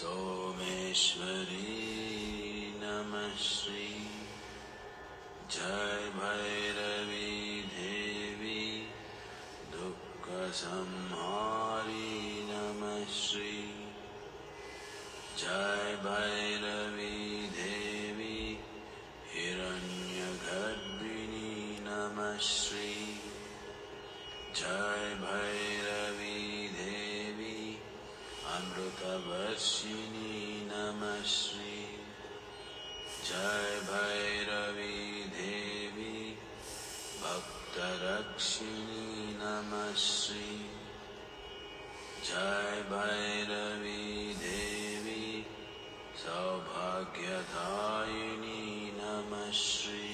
सोमेश्वरी नमः श्री जय भैरवी देवी दुःख संहारी नमः श्री जय भैरवी देवी हिरण्यगर्भिणी नमः श्री जय भैरवी देवी अमृतवर्षिणी नमः श्री जय भैरवी देवी भक्तरक्षिणी नमः श्री जय भैरवी देवी सौभाग्यदायिनी नमः श्री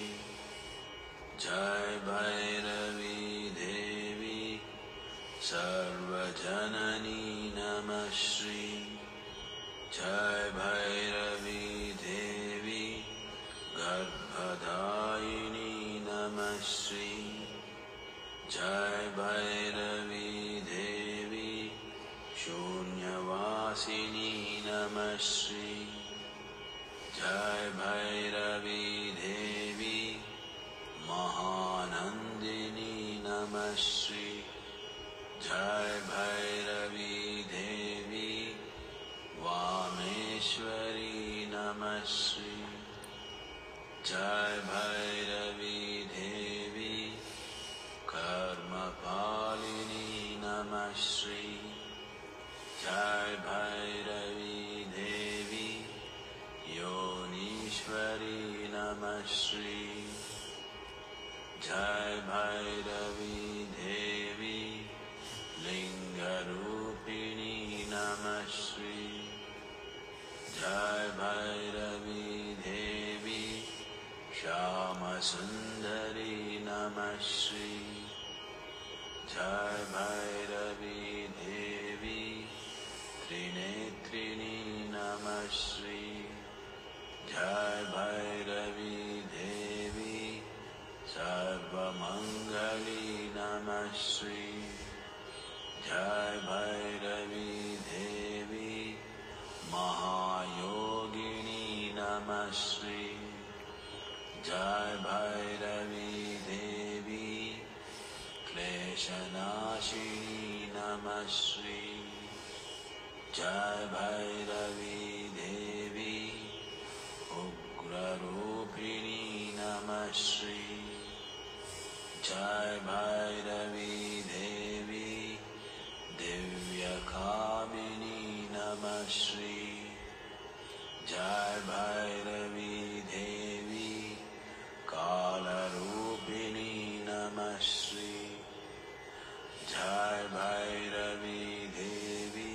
जय भैरवी देवी सर्वजननी नमः श्री जय भैरवी देवी गर्भदायिनी नमः श्री जय भैरवी देवी शून्यवासिनी नमः श्री जय भैरवी देवी महानंदिनी नमः श्री जय भैरवी देवी वामेश्वरी नमः श्री जय भैरवी देवी कर्मपालिनी नमः श्री जय भैरवी देवी योनीश्वरी नमः श्री जय भैरवी देवी लिंगरूपिणी नमः श्री जय भैरवी देवी श्यामसुंदरी नमः श्री जय भैरवी देवी त्रिनेत्रिणी नमः श्री जय भैरवी देवी सर्वमंगली नमः श्री जय भैरवी देवी महायोगिनी नमः श्री जय भैरवी देवी क्लेशनाशिनी नमः श्री जय भैरवी देवी उग्ररूपिणी नमः श्री जय भैरवी देवी दिव्यकामिनी नमः श्री जय भैरवी देवी कालरूपिणी नमः श्री जय भैरवी देवी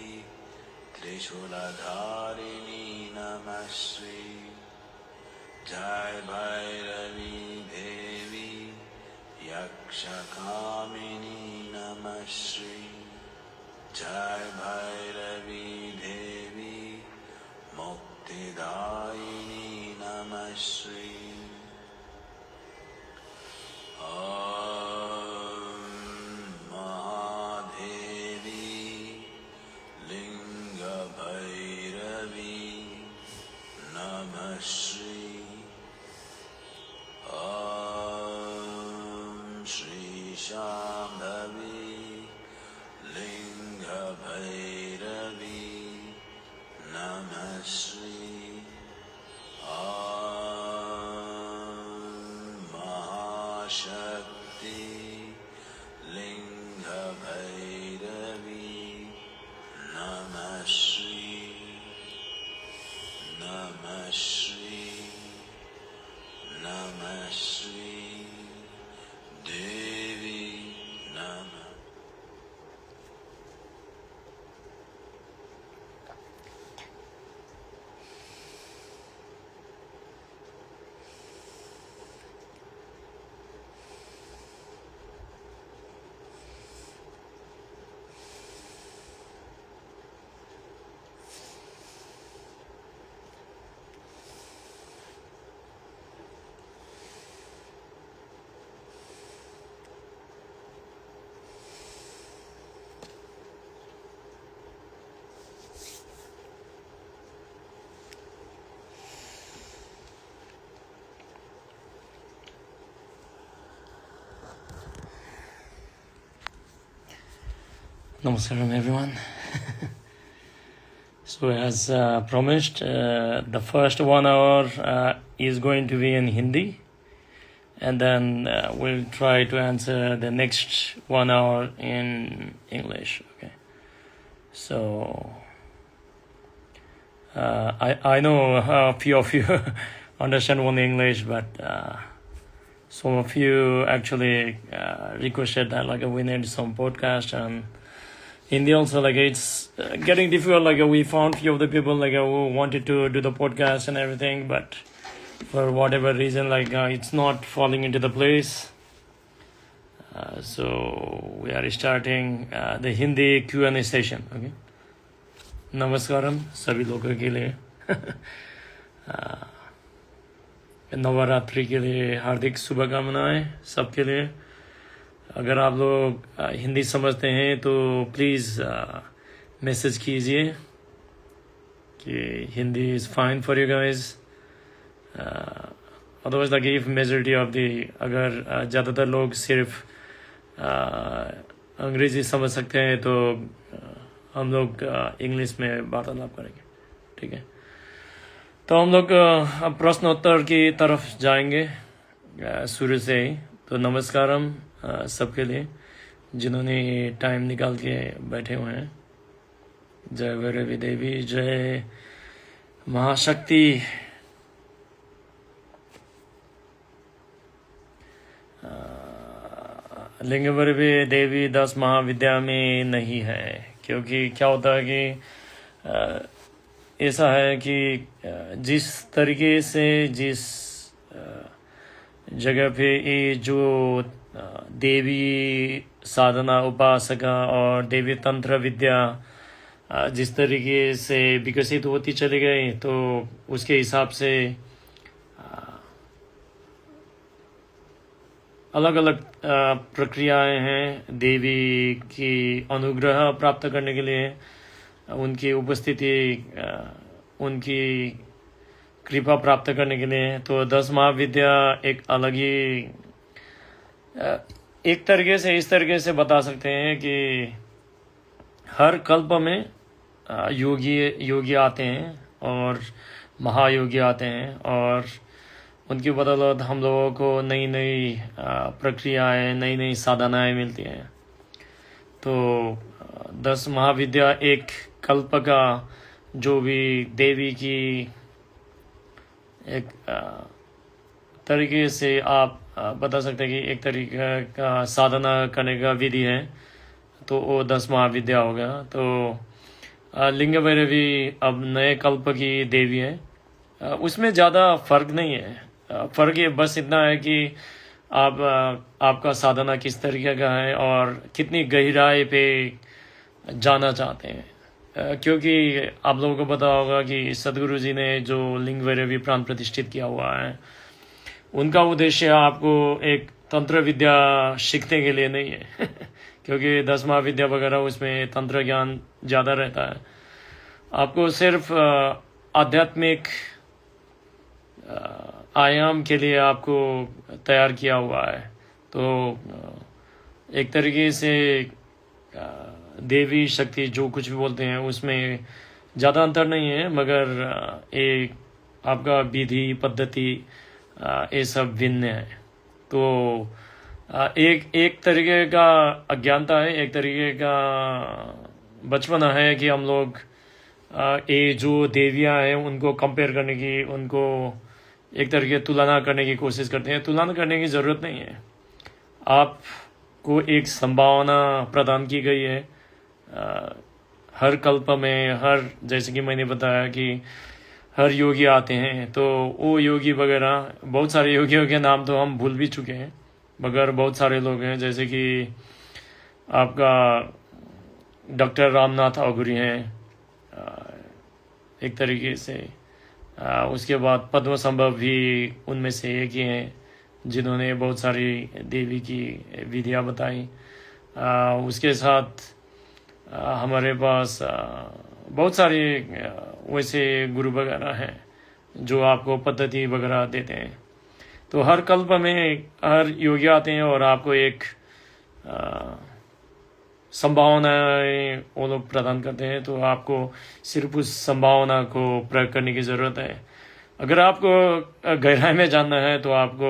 त्रिशूलधारिणी नमः श्री जय भैरवी देवी यक्षकामिनी नमः श्री जय भैरवी देवी मुक्तिदायिनी नमः श्री ॐ महादेवी लिंगभैरवी नमः श्री ॐ श्री शाम्भवी लिंगभैरवी नमः श्री महाशक्ति लिंगभैरवी नमः श्री नमः श्री नमः श्री देवी नमः Namaskaram everyone. So as promised, the first 1 hour is going to be in Hindi, and then we'll try to answer the next 1 hour in English. Okay. So I know a few of you understand only English, but some of you actually requested that we need some podcast and Hindi also. It's getting difficult. We found few of the people who wanted to do the podcast and everything, but for whatever reason it's not falling into the place. So we are starting the Hindi Q&A session. Okay. नमस्कारम सभी लोगों के लिए नवरात्रि के लिए हार्दिक शुभकामनाएं सबके लिए. अगर आप लोग हिंदी समझते हैं तो प्लीज़ मैसेज कीजिए कि Hindi is fine for you guys. Otherwise if majority of the अगर ज़्यादातर लोग सिर्फ अंग्रेज़ी समझ सकते हैं तो हम लोग इंग्लिश में वार्तालाप करेंगे. ठीक है. तो हम लोग अब प्रश्नोत्तर की तरफ जाएंगे शुरू से ही. तो नमस्कारम सबके लिए जिन्होंने टाइम निकाल के बैठे हुए हैं. जय भैरवी देवी, जय महाशक्ति. लिंग भैरवी देवी 10 महाविद्या में नहीं है, क्योंकि क्या होता है कि ऐसा है कि जिस तरीके से जिस जगह पे ये जो देवी साधना उपासका और देवी तंत्र विद्या जिस तरीके से विकसित होती चली गई, तो उसके हिसाब से अलग अलग प्रक्रियाएं हैं देवी की अनुग्रह प्राप्त करने के लिए, उनकी उपस्थिति, उनकी कृपा प्राप्त करने के लिए. तो 10 महाविद्या एक अलग ही एक तरीके से इस तरीके से बता सकते हैं कि हर कल्प में योगी आते हैं और महायोगी आते हैं, और उनकी बदौलत हम लोगों को नई नई प्रक्रियाएं, नई नई साधनाएं मिलती हैं. तो 10 महाविद्या एक कल्प का जो भी देवी की एक तरीके से आप बता सकते हैं कि एक तरीके का साधना करने का विधि है, तो वो 10 महाविद्या हो गया. तो लिंग भैरवी अब नए कल्प की देवी है. उसमें ज़्यादा फर्क नहीं है. फर्क ये बस इतना है कि आपका साधना किस तरीके का है और कितनी गहराई पे जाना चाहते हैं. क्योंकि आप लोगों को पता होगा कि सदगुरु जी ने जो लिंग भैरवी प्राण प्रतिष्ठित किया हुआ है, उनका उद्देश्य आपको एक तंत्र विद्या सीखने के लिए नहीं है क्योंकि 10 महाविद्या वगैरह उसमें तंत्र ज्ञान ज़्यादा रहता है. आपको सिर्फ आध्यात्मिक आयाम के लिए आपको तैयार किया हुआ है. तो एक तरीके से देवी शक्ति जो कुछ भी बोलते हैं उसमें ज़्यादा अंतर नहीं है, मगर एक आपका विधि पद्धति ये सब भिन्न है. तो एक तरीके का अज्ञानता है, एक तरीके का बचपना है कि हम लोग ये जो देवियां हैं उनको कंपेयर करने की, उनको एक तरीके तुलना करने की कोशिश करते हैं. तुलना करने की ज़रूरत नहीं है. आपको एक संभावना प्रदान की गई है हर कल्प में. हर जैसे कि मैंने बताया कि हर योगी आते हैं, तो वो योगी वगैरह बहुत सारे योगियों के नाम तो हम भूल भी चुके हैं, मगर बहुत सारे लोग हैं जैसे कि आपका डॉक्टर रामनाथ अघोरी हैं एक तरीके से. उसके बाद पद्म संभव भी उनमें से एक ही हैं जिन्होंने बहुत सारी देवी की विधियाँ बताई. उसके साथ हमारे पास बहुत सारे वैसे गुरु वगैरह हैं जो आपको पद्धति वगैरह देते हैं. तो हर कल्प में हर योगी आते हैं और आपको एक संभावनाएं वो लोग प्रदान करते हैं, तो आपको सिर्फ उस संभावना को प्रयोग करने की ज़रूरत है। अगर आपको गहराई में जानना है तो आपको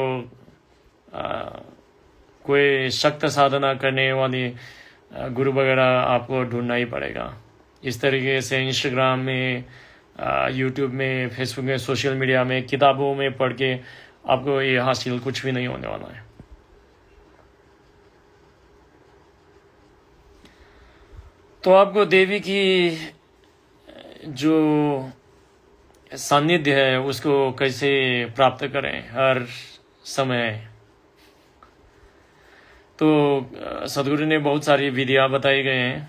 कोई सख्त साधना करने वाली गुरु वगैरह आपको ढूंढना ही पड़ेगा। इस तरीके से इंस्टाग्राम में, यूट्यूब में, फेसबुक में, सोशल मीडिया में, किताबों में पढ़ के आपको ये हासिल कुछ भी नहीं होने वाला है। तो आपको देवी की जो सानिध्य है उसको कैसे प्राप्त करें हर समय। तो सदगुरु ने बहुत सारी विधियां बताई गए हैं।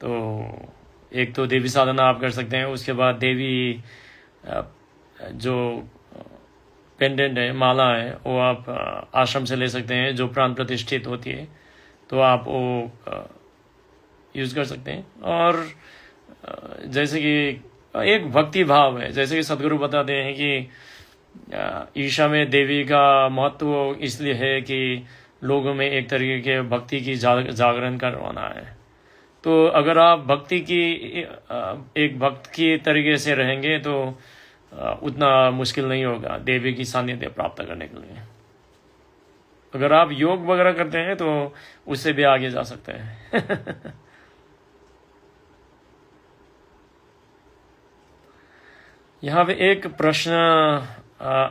तो एक तो देवी साधना आप कर सकते हैं, उसके बाद देवी जो पेंडेंट है, माला है, वो आप आश्रम से ले सकते हैं जो प्राण प्रतिष्ठित होती है, तो आप वो यूज़ कर सकते हैं। और जैसे कि एक भक्ति भाव है, जैसे कि सदगुरु बताते हैं कि ईशा में देवी का महत्व इसलिए है कि लोगों में एक तरीके के भक्ति की जागरण करवाना है। तो अगर आप भक्ति की एक भक्त की तरीके से रहेंगे तो उतना मुश्किल नहीं होगा देवी की सानिध्य प्राप्त करने के लिए। अगर आप योग वगैरह करते हैं तो उससे भी आगे जा सकते हैं। यहाँ पे एक प्रश्न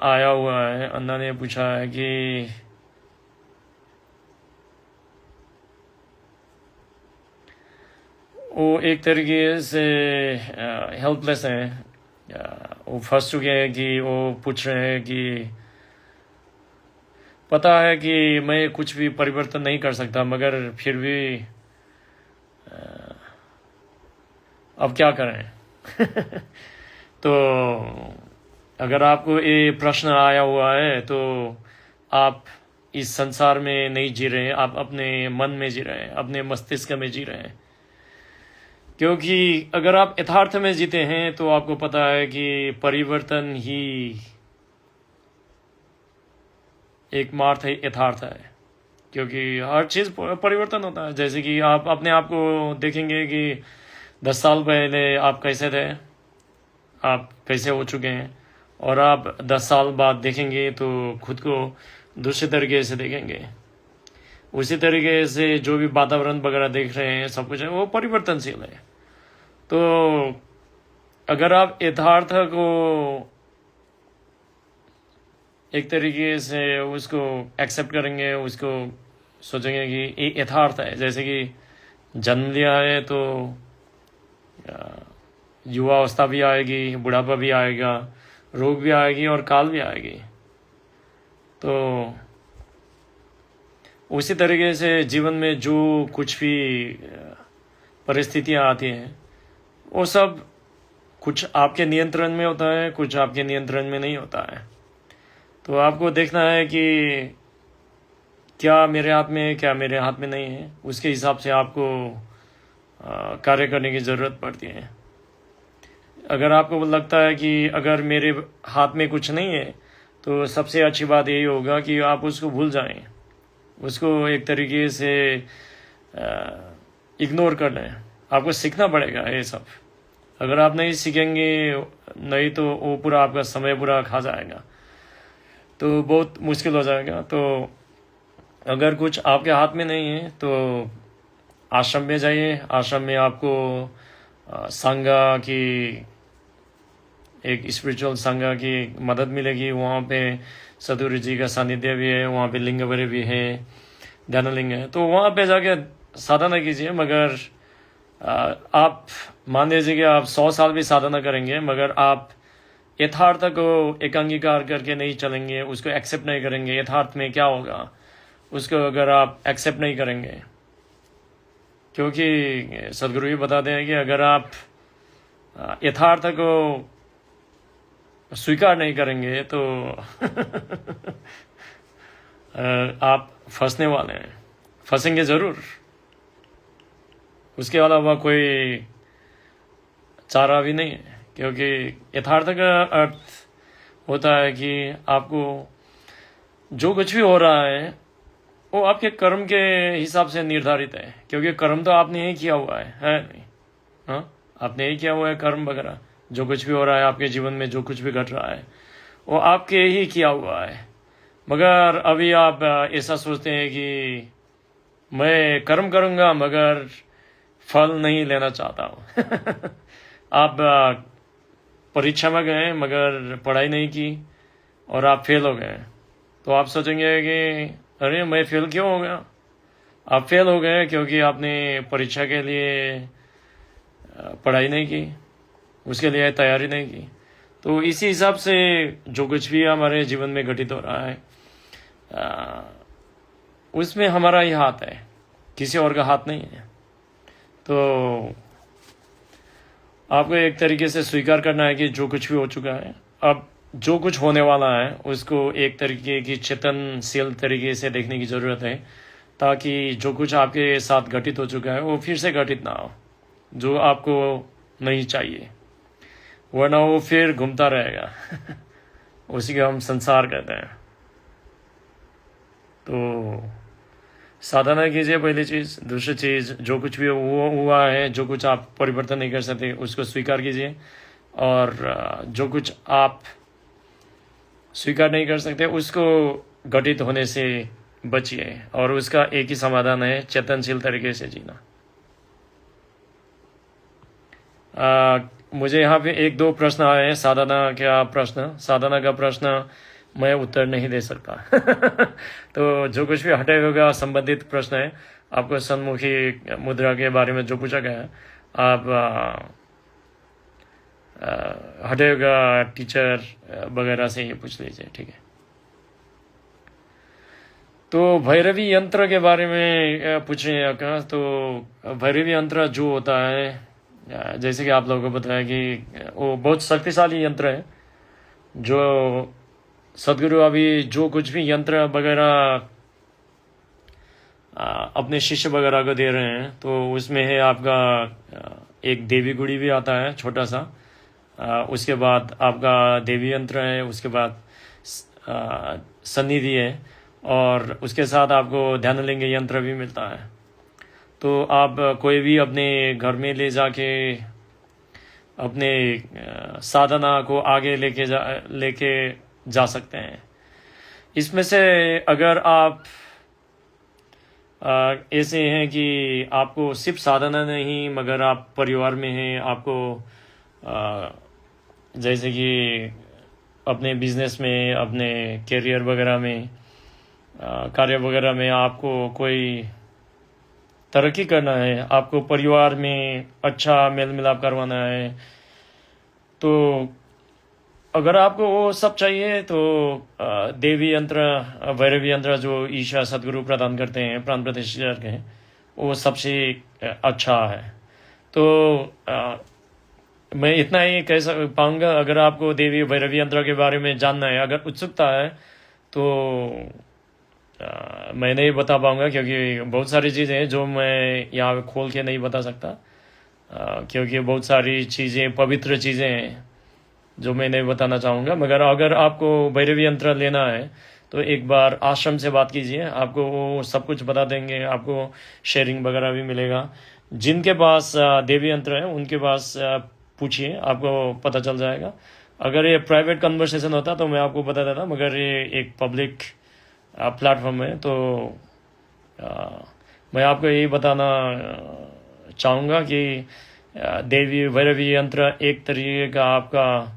आया हुआ है। अन्ना ने पूछा है कि वो एक तरीके से हेल्पलेस हैं, वो फंस चुके हैं कि वो पूछ रहे हैं कि पता है कि मैं कुछ भी परिवर्तन नहीं कर सकता, मगर फिर भी अब क्या करें। तो अगर आपको ये प्रश्न आया हुआ है तो आप इस संसार में नहीं जी रहे हैं, आप अपने मन में जी रहे हैं, अपने मस्तिष्क में जी रहे हैं। क्योंकि अगर आप यथार्थ में जीते हैं तो आपको पता है कि परिवर्तन ही एकमात्र यथार्थ है। क्योंकि हर चीज़ परिवर्तन होता है। जैसे कि आप अपने आप को देखेंगे कि 10 साल पहले आप कैसे थे, आप कैसे हो चुके हैं, और आप 10 साल बाद देखेंगे तो खुद को दूसरे तरीके से देखेंगे। उसी तरीके से जो भी वातावरण वगैरह देख रहे हैं, सब कुछ है वो परिवर्तनशील है। तो अगर आप यथार्थ को एक तरीके से उसको एक्सेप्ट करेंगे, उसको सोचेंगे कि ये यथार्थ है। जैसे कि जन्म लिया है तो युवावस्था भी आएगी, बुढ़ापा भी आएगा, रोग भी आएगी और काल भी आएगी। तो उसी तरीके से जीवन में जो कुछ भी परिस्थितियां आती हैं वो सब कुछ आपके नियंत्रण में होता है, कुछ आपके नियंत्रण में नहीं होता है। तो आपको देखना है कि क्या मेरे हाथ में है, क्या मेरे हाथ में नहीं है। उसके हिसाब से आपको कार्य करने की ज़रूरत पड़ती है। अगर आपको लगता है कि अगर मेरे हाथ में कुछ नहीं है तो सबसे अच्छी बात यही होगा कि आप उसको भूल जाएं, उसको एक तरीके से इग्नोर कर लें। आपको सीखना पड़ेगा ये सब। अगर आप नहीं सीखेंगे नहीं तो वो पूरा आपका समय पूरा खा जाएगा, तो बहुत मुश्किल हो जाएगा। तो अगर कुछ आपके हाथ में नहीं है तो आश्रम में जाइए। आश्रम में आपको संघा की, एक स्पिरिचुअल संघा की मदद मिलेगी। वहाँ पे सदगुरु जी का सानिध्य भी है, वहाँ पे लिंग वगैरह भी है, ध्यानलिंग है। तो वहाँ पे जाके साधना कीजिए। मगर आप मान लीजिए कि आप 100 साल भी साधना करेंगे, मगर आप यथार्थ को एकांगीकार करके नहीं चलेंगे, उसको एक्सेप्ट नहीं करेंगे, यथार्थ में क्या होगा उसको अगर आप एक्सेप्ट नहीं करेंगे। क्योंकि सदगुरु भी बताते हैं कि अगर आप यथार्थ को स्वीकार नहीं करेंगे तो आप फंसने वाले हैं, फंसेंगे ज़रूर। उसके अलावा कोई चारा भी नहीं है। क्योंकि यथार्थ का अर्थ होता है कि आपको जो कुछ भी हो रहा है वो आपके कर्म के हिसाब से निर्धारित है, क्योंकि कर्म तो आपने ही किया हुआ है नहीं? हाँ, आपने ही किया हुआ है कर्म वगैरह। जो कुछ भी हो रहा है आपके जीवन में, जो कुछ भी घट रहा है, वो आपके ही किया हुआ है। मगर अभी आप ऐसा सोचते हैं कि मैं कर्म करूंगा मगर फल नहीं लेना चाहता हूँ। आप परीक्षा में गए मगर पढ़ाई नहीं की और आप फेल हो गए, तो आप सोचेंगे कि अरे मैं फेल क्यों हो गया? आप फेल हो गए क्योंकि आपने परीक्षा के लिए पढ़ाई नहीं की, उसके लिए तैयारी नहीं की। तो इसी हिसाब से जो कुछ भी हमारे जीवन में घटित हो रहा है उसमें हमारा ही हाथ है, किसी और का हाथ नहीं है। तो आपको एक तरीके से स्वीकार करना है कि जो कुछ भी हो चुका है, अब जो कुछ होने वाला है उसको एक तरीके की चेतनशील तरीके से देखने की ज़रूरत है, ताकि जो कुछ आपके साथ घटित हो चुका है वो फिर से घटित ना हो, जो आपको नहीं चाहिए, वरना वो फिर घूमता रहेगा। उसी का हम संसार कहते हैं। तो साधना कीजिए पहली चीज़। दूसरी चीज़, जो कुछ भी हुआ है, जो कुछ आप परिवर्तन नहीं कर सकते उसको स्वीकार कीजिए, और जो कुछ आप स्वीकार नहीं कर सकते उसको घटित होने से बचिए, और उसका एक ही समाधान है, चेतनशील तरीके से जीना। मुझे यहाँ पे एक दो प्रश्न आए हैं। साधना का प्रश्न मैं उत्तर नहीं दे सकता। तो जो कुछ भी हटे होगा संबंधित प्रश्न है, आपको सन्मुखी मुद्रा के बारे में जो पूछा गया है, आप हटे होगा टीचर वगैरह से ये पूछ लीजिए, ठीक है। तो भैरवी यंत्र के बारे में पूछ रहे हैं क्या? तो भैरवी यंत्र जो होता है, जैसे कि आप लोगों को बताया कि वो बहुत शक्तिशाली यंत्र है, जो सदगुरु अभी जो कुछ भी यंत्र वगैरह अपने शिष्य वगैरह को दे रहे हैं, तो उसमें है आपका एक देवी गुड़ी भी आता है छोटा सा, उसके बाद आपका देवी यंत्र है, उसके बाद सन्निधि है, और उसके साथ आपको ध्यानलिंग यंत्र भी मिलता है। तो आप कोई भी अपने घर में ले जाके अपने साधना को आगे लेके जा सकते हैं। इसमें से अगर आप ऐसे हैं कि आपको सिर्फ साधना नहीं, मगर आप परिवार में हैं, आपको जैसे कि अपने बिजनेस में, अपने करियर वगैरह में, कार्य वगैरह में आपको कोई तरक्की करना है, आपको परिवार में अच्छा मेल मिलाप करवाना है, तो अगर आपको वो सब चाहिए तो देवी यंत्र, भैरवी यंत्र जो ईशा सदगुरु प्रदान करते हैं, प्राण प्रतिष्ठा के, वो सबसे अच्छा है। तो मैं इतना ही कह पाऊँगा, अगर आपको देवी भैरवी यंत्र के बारे में जानना है, अगर उत्सुकता है, तो मैं नहीं बता पाऊँगा, क्योंकि बहुत सारी चीज़ें हैं जो मैं यहाँ खोल के नहीं बता सकता, क्योंकि बहुत सारी चीज़ें पवित्र चीज़ें हैं जो मैं नहीं बताना चाहूँगा। मगर अगर आपको भैरवी यंत्र लेना है तो एक बार आश्रम से बात कीजिए, आपको वो सब कुछ बता देंगे, आपको शेयरिंग वगैरह भी मिलेगा। जिनके पास देवी यंत्र है उनके पास पूछिए, आपको पता चल जाएगा। अगर ये प्राइवेट कन्वर्सेशन होता तो मैं आपको बता देता, मगर ये एक पब्लिक प्लेटफॉर्म है, तो मैं आपको यही बताना चाहूँगा कि देवी भैरवी यंत्र एक तरीके का आपका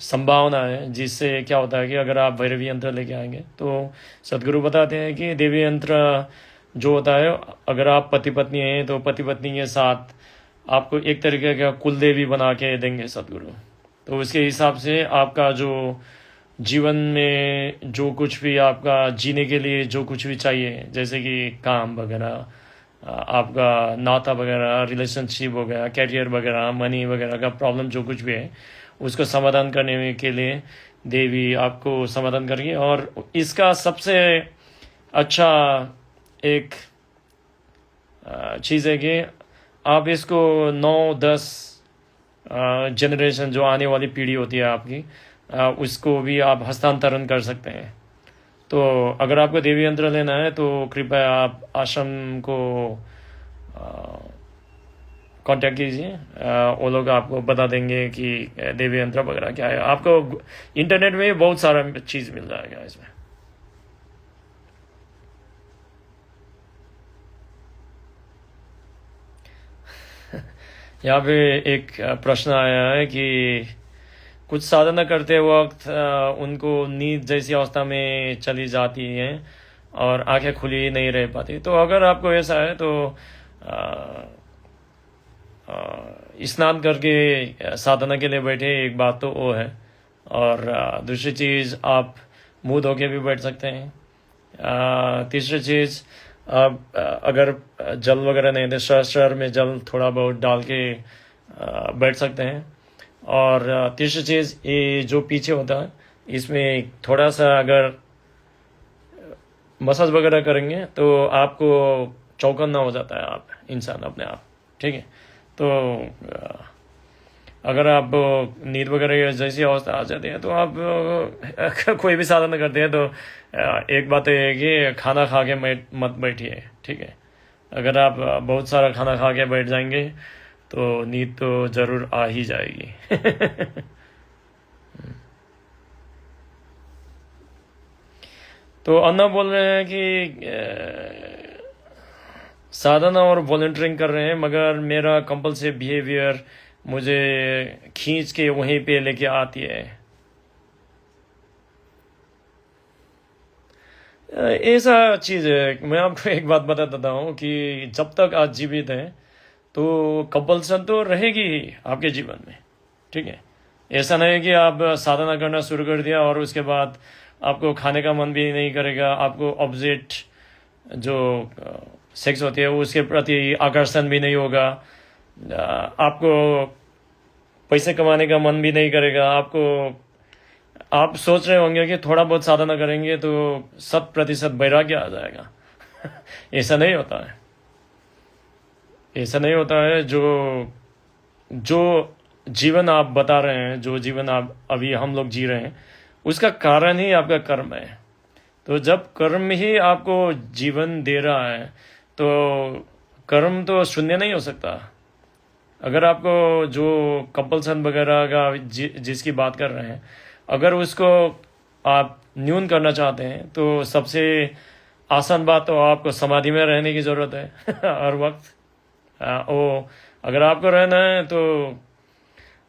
संभावना है, जिससे क्या होता है कि अगर आप भैरवी यंत्र लेके आएंगे तो सदगुरु बताते हैं कि देवी यंत्र जो होता है, अगर आप पति पत्नी हैं तो पति पत्नी के साथ आपको एक तरीके का कुल देवी बना के देंगे सदगुरु। तो उसके हिसाब से आपका जो जीवन में जो कुछ भी आपका जीने के लिए जो कुछ भी चाहिए, जैसे कि काम वगैरह, आपका नाता वगैरह, रिलेशनशिप हो गया, कैरियर वगैरह, मनी वगैरह का प्रॉब्लम जो कुछ भी है, उसको समाधान करने के लिए देवी आपको समाधान करेंगे। और इसका सबसे अच्छा एक चीज़ है कि आप इसको 9-10 जनरेशन जो आने वाली पीढ़ी होती है आपकी, उसको भी आप हस्तांतरण कर सकते हैं। तो अगर आपको देवी यंत्र लेना है तो कृपया आप आश्रम को कांटेक्ट कीजिए। वो लोग आपको बता देंगे कि देवी यंत्र वगैरह क्या है। आपको इंटरनेट में बहुत सारा चीज़ मिल जाएगा इसमें। यहाँ पे एक प्रश्न आया है कि कुछ साधना करते वक्त उनको नींद जैसी अवस्था में चली जाती है और आंखें खुली नहीं रह पाती। तो अगर आपको ऐसा है तो स्नान करके साधना के लिए बैठे, एक बात तो वो है। और दूसरी चीज़ आप मुंह धो के भी बैठ सकते हैं। तीसरी चीज़ आप अगर जल वगैरह नहीं दे, शहर में जल थोड़ा बहुत डाल के बैठ सकते हैं। और तीसरी चीज़ ये जो पीछे होता है इसमें थोड़ा सा अगर मसाज वगैरह करेंगे तो आपको चौकन्ना हो जाता है आप इंसान अपने आप। ठीक है, तो अगर आप नींद वगैरह जैसी अवस्था आ जाती है तो आप कोई भी साधना करते हैं तो एक बात है कि खाना खा के मत बैठिए। ठीक है, अगर आप बहुत सारा खाना खा के बैठ जाएंगे तो नींद तो जरूर आ ही जाएगी। तो अन्ना बोल रहे हैं कि साधना और वॉलंटियरिंग कर रहे हैं मगर मेरा कंपल्सिव बिहेवियर मुझे खींच के वहीं पे लेके आती है। ऐसा चीज़ है, मैं आपको एक बात बता देता हूँ कि जब तक आप जीवित हैं तो कंपल्सन तो रहेगी ही आपके जीवन में। ठीक है, ऐसा नहीं है कि आप साधना करना शुरू कर दिया और उसके बाद आपको खाने का मन भी नहीं करेगा, आपको ऑपोजिट जो सेक्स होती है उसके प्रति आकर्षण भी नहीं होगा, आपको पैसे कमाने का मन भी नहीं करेगा। आप सोच रहे होंगे कि थोड़ा बहुत साधना करेंगे तो 100% वैराग्य आ जाएगा। ऐसा नहीं होता है, ऐसा नहीं होता है। जो जीवन आप बता रहे हैं, जो जीवन आप अभी हम लोग जी रहे हैं, उसका कारण ही आपका कर्म है। तो जब कर्म ही आपको जीवन दे रहा है तो कर्म तो शून्य नहीं हो सकता। अगर आपको जो कंपल्सन वगैरह का जिसकी बात कर रहे हैं, अगर उसको आप न्यून करना चाहते हैं तो सबसे आसान बात तो आपको समाधि में रहने की ज़रूरत है हर वक्त। अगर आपको रहना है तो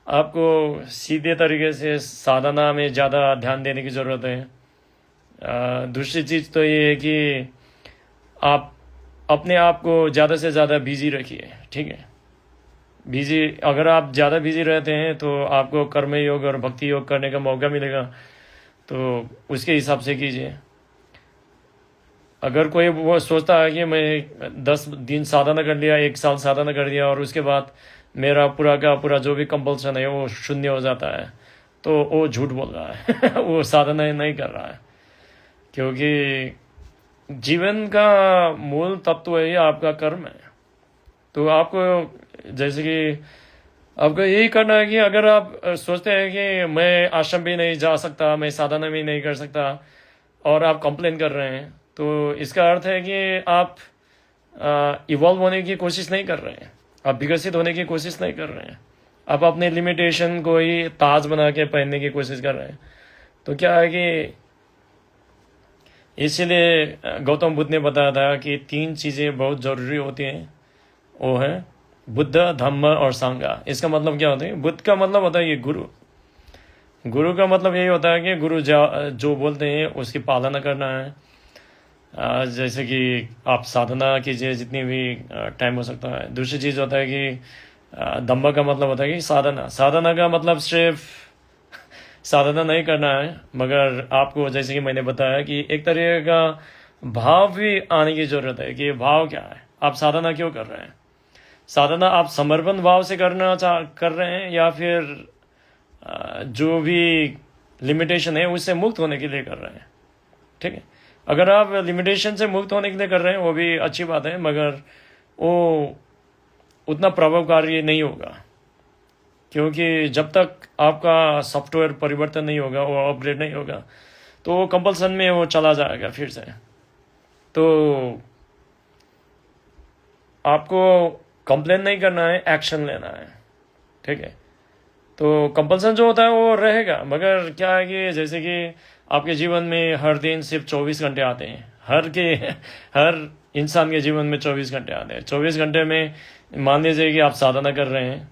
आपको सीधे तरीके से साधना में ज़्यादा ध्यान देने की ज़रूरत है। दूसरी चीज़ तो ये है कि आप अपने आप को ज़्यादा से ज़्यादा बिजी रखिए। ठीक है, बिजी अगर आप ज़्यादा बिजी रहते हैं तो आपको कर्म योग और भक्ति योग करने का मौका मिलेगा, तो उसके हिसाब से कीजिए। अगर कोई वो सोचता है कि मैं 10 दिन साधना कर लिया, 1 साल साधना कर दिया और उसके बाद मेरा पूरा का पूरा जो भी कंपल्सन है वो शून्य हो जाता है, तो वो झूठ बोल रहा है। वो साधना नहीं कर रहा है, क्योंकि जीवन का मूल तत्व है आपका कर्म है। तो आपको जैसे कि आपको यही करना है कि अगर आप सोचते हैं कि मैं आश्रम भी नहीं जा सकता, मैं साधना भी नहीं कर सकता और आप कंप्लेन कर रहे हैं, तो इसका अर्थ है कि आप इवॉल्व होने की कोशिश नहीं कर रहे हैं, आप विकसित होने की कोशिश नहीं कर रहे हैं। आप अपने लिमिटेशन को ही ताज बना के पहनने की कोशिश कर रहे हैं। तो क्या है कि इसलिए गौतम बुद्ध ने बताया था कि 3 चीज़ें बहुत ज़रूरी होती हैं, वो है बुद्ध, धम्म और संघ। इसका मतलब क्या होता है? बुद्ध का मतलब होता है ये गुरु। गुरु का मतलब यही होता है कि गुरु जो बोलते हैं उसकी पालना करना है। जैसे कि आप साधना कीजिए जितनी भी टाइम हो सकता है। दूसरी चीज़ होता है कि धम्म का मतलब होता है कि साधना का मतलब सिर्फ साधना नहीं करना है, मगर आपको जैसे कि मैंने बताया कि एक तरह का भाव भी आने की ज़रूरत है कि भाव क्या है, आप साधना क्यों कर रहे हैं। साधना आप समर्पण भाव से कर रहे हैं या फिर जो भी लिमिटेशन है उससे मुक्त होने के लिए कर रहे हैं। ठीक है, अगर आप लिमिटेशन से मुक्त होने के लिए कर रहे हैं वो भी अच्छी बात है, मगर वो उतना प्रभावकारी नहीं होगा, क्योंकि जब तक आपका सॉफ्टवेयर परिवर्तन नहीं होगा, वो अपग्रेड नहीं होगा, तो कंपल्सन में वो चला जाएगा फिर से। तो आपको कंप्लेन नहीं करना है, एक्शन लेना है, ठीक है। तो कंपल्सन जो होता है वो रहेगा, मगर क्या है कि जैसे कि आपके जीवन में हर दिन सिर्फ 24 घंटे आते हैं, हर इंसान के जीवन में 24 घंटे आते हैं। 24 घंटे में मान लीजिए कि आप साधना कर रहे हैं,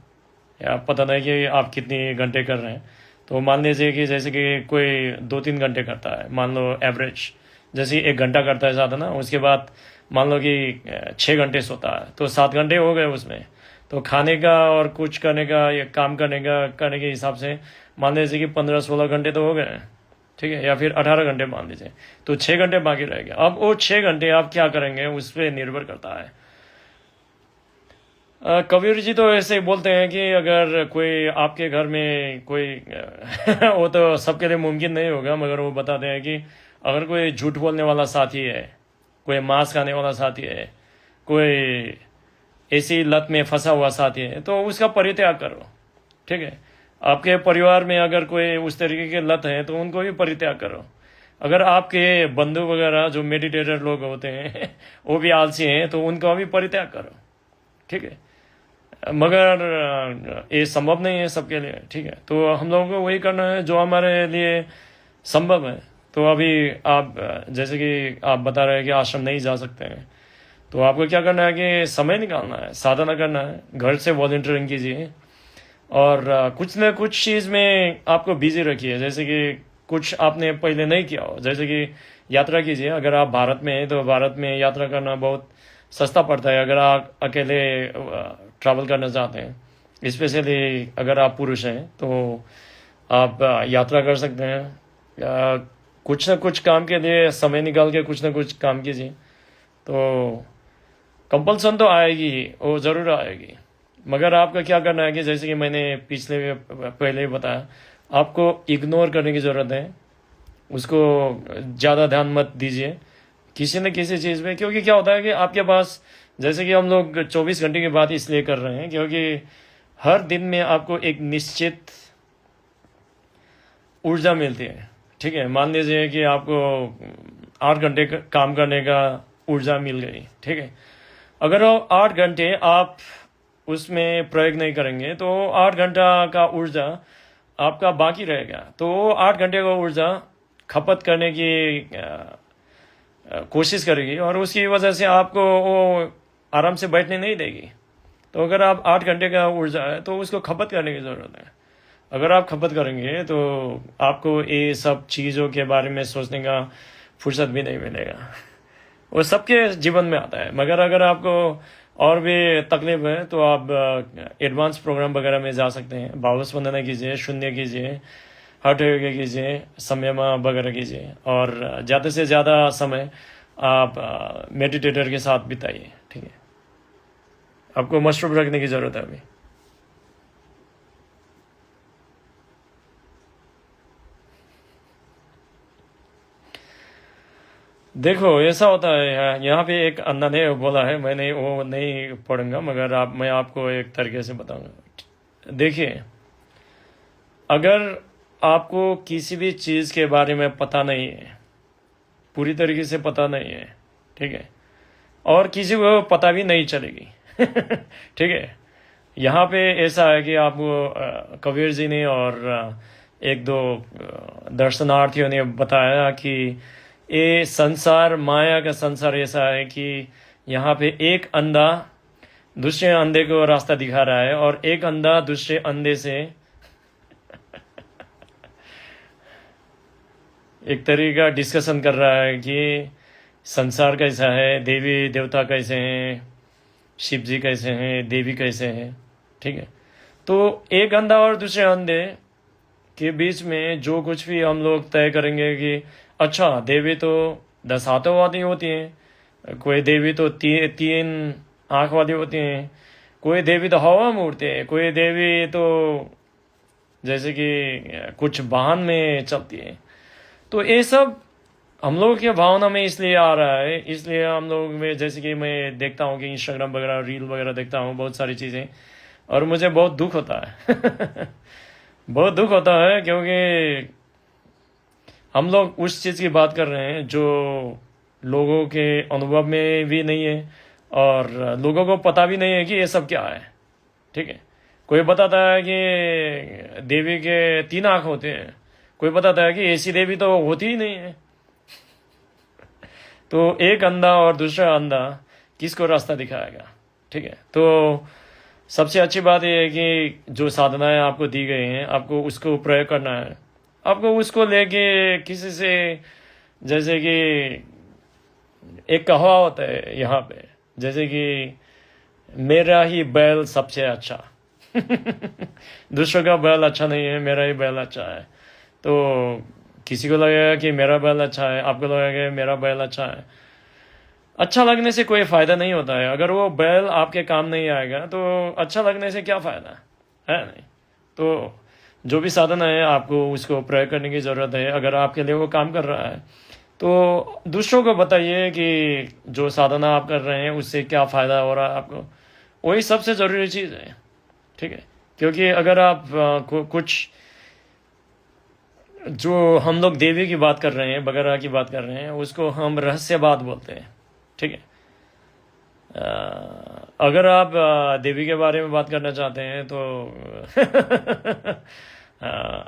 या पता नहीं कि आप कितने घंटे कर रहे हैं, तो मान लीजिए कि जैसे कि कोई 2-3 घंटे करता है, मान लो एवरेज, जैसे 1 घंटा करता है साधना, उसके बाद मान लो कि 6 घंटे सोता है, तो 7 घंटे हो गए उसमें। तो खाने का और कुछ करने का या काम करने के हिसाब से मान लीजिए कि 15-16 घंटे तो हो गए, ठीक है, या फिर 18 घंटे मान लीजिए, तो 6 घंटे बाकी रह गए। अब वो 6 घंटे आप क्या करेंगे उस पर निर्भर करता है। कबीर जी तो ऐसे ही बोलते हैं कि अगर कोई आपके घर में कोई वो तो सबके लिए मुमकिन नहीं होगा, मगर वो बताते हैं कि अगर कोई झूठ बोलने वाला साथी है, कोई मांस खाने वाला साथी है, कोई ऐसी लत में फंसा हुआ साथी है, तो उसका परित्याग करो, ठीक है। आपके परिवार में अगर कोई उस तरीके के लत है तो उनको भी परित्याग करो। अगर आपके बंधु वगैरह जो मेडिटेटर लोग होते हैं वो भी आलसी हैं, तो उनका भी परित्याग करो, ठीक है। मगर ये संभव नहीं है सबके लिए, ठीक है। तो हम लोगों को वही करना है जो हमारे लिए संभव है। तो अभी आप जैसे कि आप बता रहे हैं कि आश्रम नहीं जा सकते हैं, तो आपको क्या करना है कि समय निकालना है, साधना करना है, घर से वॉलंटियरिंग कीजिए, और कुछ न कुछ चीज़ में आपको बिजी रखिए। जैसे कि कुछ आपने पहले नहीं किया हो, जैसे कि यात्रा कीजिए। अगर आप भारत में हैं तो भारत में यात्रा करना बहुत सस्ता पड़ता है अगर आप अकेले ट्रैवल करना चाहते हैं। स्पेशली अगर आप पुरुष हैं तो आप यात्रा कर सकते हैं। कुछ न कुछ काम के लिए समय निकाल के कुछ न कुछ काम कीजिए। तो कंपल्सन तो आएगी, वो ज़रूर आएगी, मगर आपका क्या करना है कि जैसे कि मैंने पहले ही बताया, आपको इग्नोर करने की ज़रूरत है। उसको ज़्यादा ध्यान मत दीजिए किसी न किसी चीज़ में, क्योंकि क्या होता है कि आपके पास, जैसे कि हम लोग 24 घंटे की बात इसलिए कर रहे हैं क्योंकि हर दिन में आपको एक निश्चित ऊर्जा मिलती है, ठीक है। मान लीजिए कि आपको 8 घंटे काम करने का ऊर्जा मिल गई, ठीक है। अगर 8 घंटे आप उसमें प्रयोग नहीं करेंगे तो 8 घंटा का ऊर्जा आपका बाकी रहेगा, तो 8 घंटे का ऊर्जा खपत करने की कोशिश करेगी और उसकी वजह से आपको वो आराम से बैठने नहीं देगी। तो अगर आप 8 घंटे का ऊर्जा है तो उसको खपत करने की ज़रूरत है। अगर आप खपत करेंगे तो आपको ये सब चीज़ों के बारे में सोचने का फुर्सत भी नहीं मिलेगा। वो सबके जीवन में आता है, मगर अगर आपको और भी तकलीफ है तो आप एडवांस प्रोग्राम वगैरह में जा सकते हैं। भाव स्पंदना कीजिए, शून्य कीजिए, हठ योग कीजिए, संयम वगैरह कीजिए, और ज़्यादा से ज़्यादा समय आप मेडिटेटर के साथ बिताइए, ठीक है। आपको मशरूब रखने की ज़रूरत है अभी। देखो ऐसा होता है, यहाँ पे एक अन्ना ने बोला है, मैंने वो नहीं पढ़ूंगा, मगर मैं आपको एक तरीके से बताऊंगा। देखिए, अगर आपको किसी भी चीज़ के बारे में पता नहीं है, पूरी तरीके से पता नहीं है, ठीक है, और किसी को पता भी नहीं चलेगी ठीक है। यहाँ पे ऐसा है कि आपको कबीर जी ने और एक दो दर्शनार्थियों ने बताया कि ये संसार, माया का संसार ऐसा है कि यहाँ पे एक अंधा दूसरे अंधे को रास्ता दिखा रहा है, और एक अंधा दूसरे अंधे से एक तरीका डिस्कशन कर रहा है कि संसार कैसा है, देवी देवता कैसे हैं, शिव जी कैसे हैं, देवी कैसे हैं, ठीक है। तो एक अंधा और दूसरे अंधे के बीच में जो कुछ भी हम लोग तय करेंगे कि अच्छा, देवी तो 10 हाथों वाली होती हैं, कोई देवी तो 3 आँख वाली होती हैं, कोई देवी तो हवा में उड़ते हैं, कोई देवी तो जैसे कि कुछ वाहन में चलती है। तो ये सब हम लोगों की भावना में इसलिए आ रहा है, इसलिए हम लोग में, जैसे कि मैं देखता हूँ कि इंस्टाग्राम वगैरह, रील वगैरह देखता हूँ, बहुत सारी चीज़ें, और मुझे बहुत दुख होता है बहुत दुख होता है, क्योंकि हम लोग उस चीज़ की बात कर रहे हैं जो लोगों के अनुभव में भी नहीं है और लोगों को पता भी नहीं है कि ये सब क्या है। ठीक है, कोई बताता है कि देवी के 3 आँख होते हैं, कोई बताता है कि ऐसी देवी तो होती ही नहीं है। तो एक अंधा और दूसरा अंधा किसको रास्ता दिखाएगा? ठीक है, तो सबसे अच्छी बात यह है कि जो साधनाएं आपको दी गई हैं, आपको उसको प्रयोग करना है। आपको उसको लेके किसी से, जैसे कि एक कहावत है यहाँ पे, जैसे कि मेरा ही बैल सबसे अच्छा दूसरों का बैल अच्छा नहीं है, मेरा ही बैल अच्छा है। तो किसी को लगेगा कि मेरा बैल अच्छा है, आपको लगेगा कि मेरा बैल अच्छा है। अच्छा लगने से कोई फायदा नहीं होता है। अगर वो बैल आपके काम नहीं आएगा तो अच्छा लगने से क्या फायदा है? नहीं। तो जो भी साधन है आपको उसको प्रयोग करने की ज़रूरत है। अगर आपके लिए वो काम कर रहा है तो दूसरों को बताइए कि जो साधना आप कर रहे हैं उससे क्या फ़ायदा हो रहा है आपको। वही सबसे ज़रूरी चीज़ है। ठीक है, क्योंकि अगर आप कुछ जो हम लोग देवी की बात कर रहे हैं, वगैरह की बात कर रहे हैं, उसको हम रहस्यवाद बोलते हैं। ठीक है, अगर आप देवी के बारे में बात करना चाहते हैं तो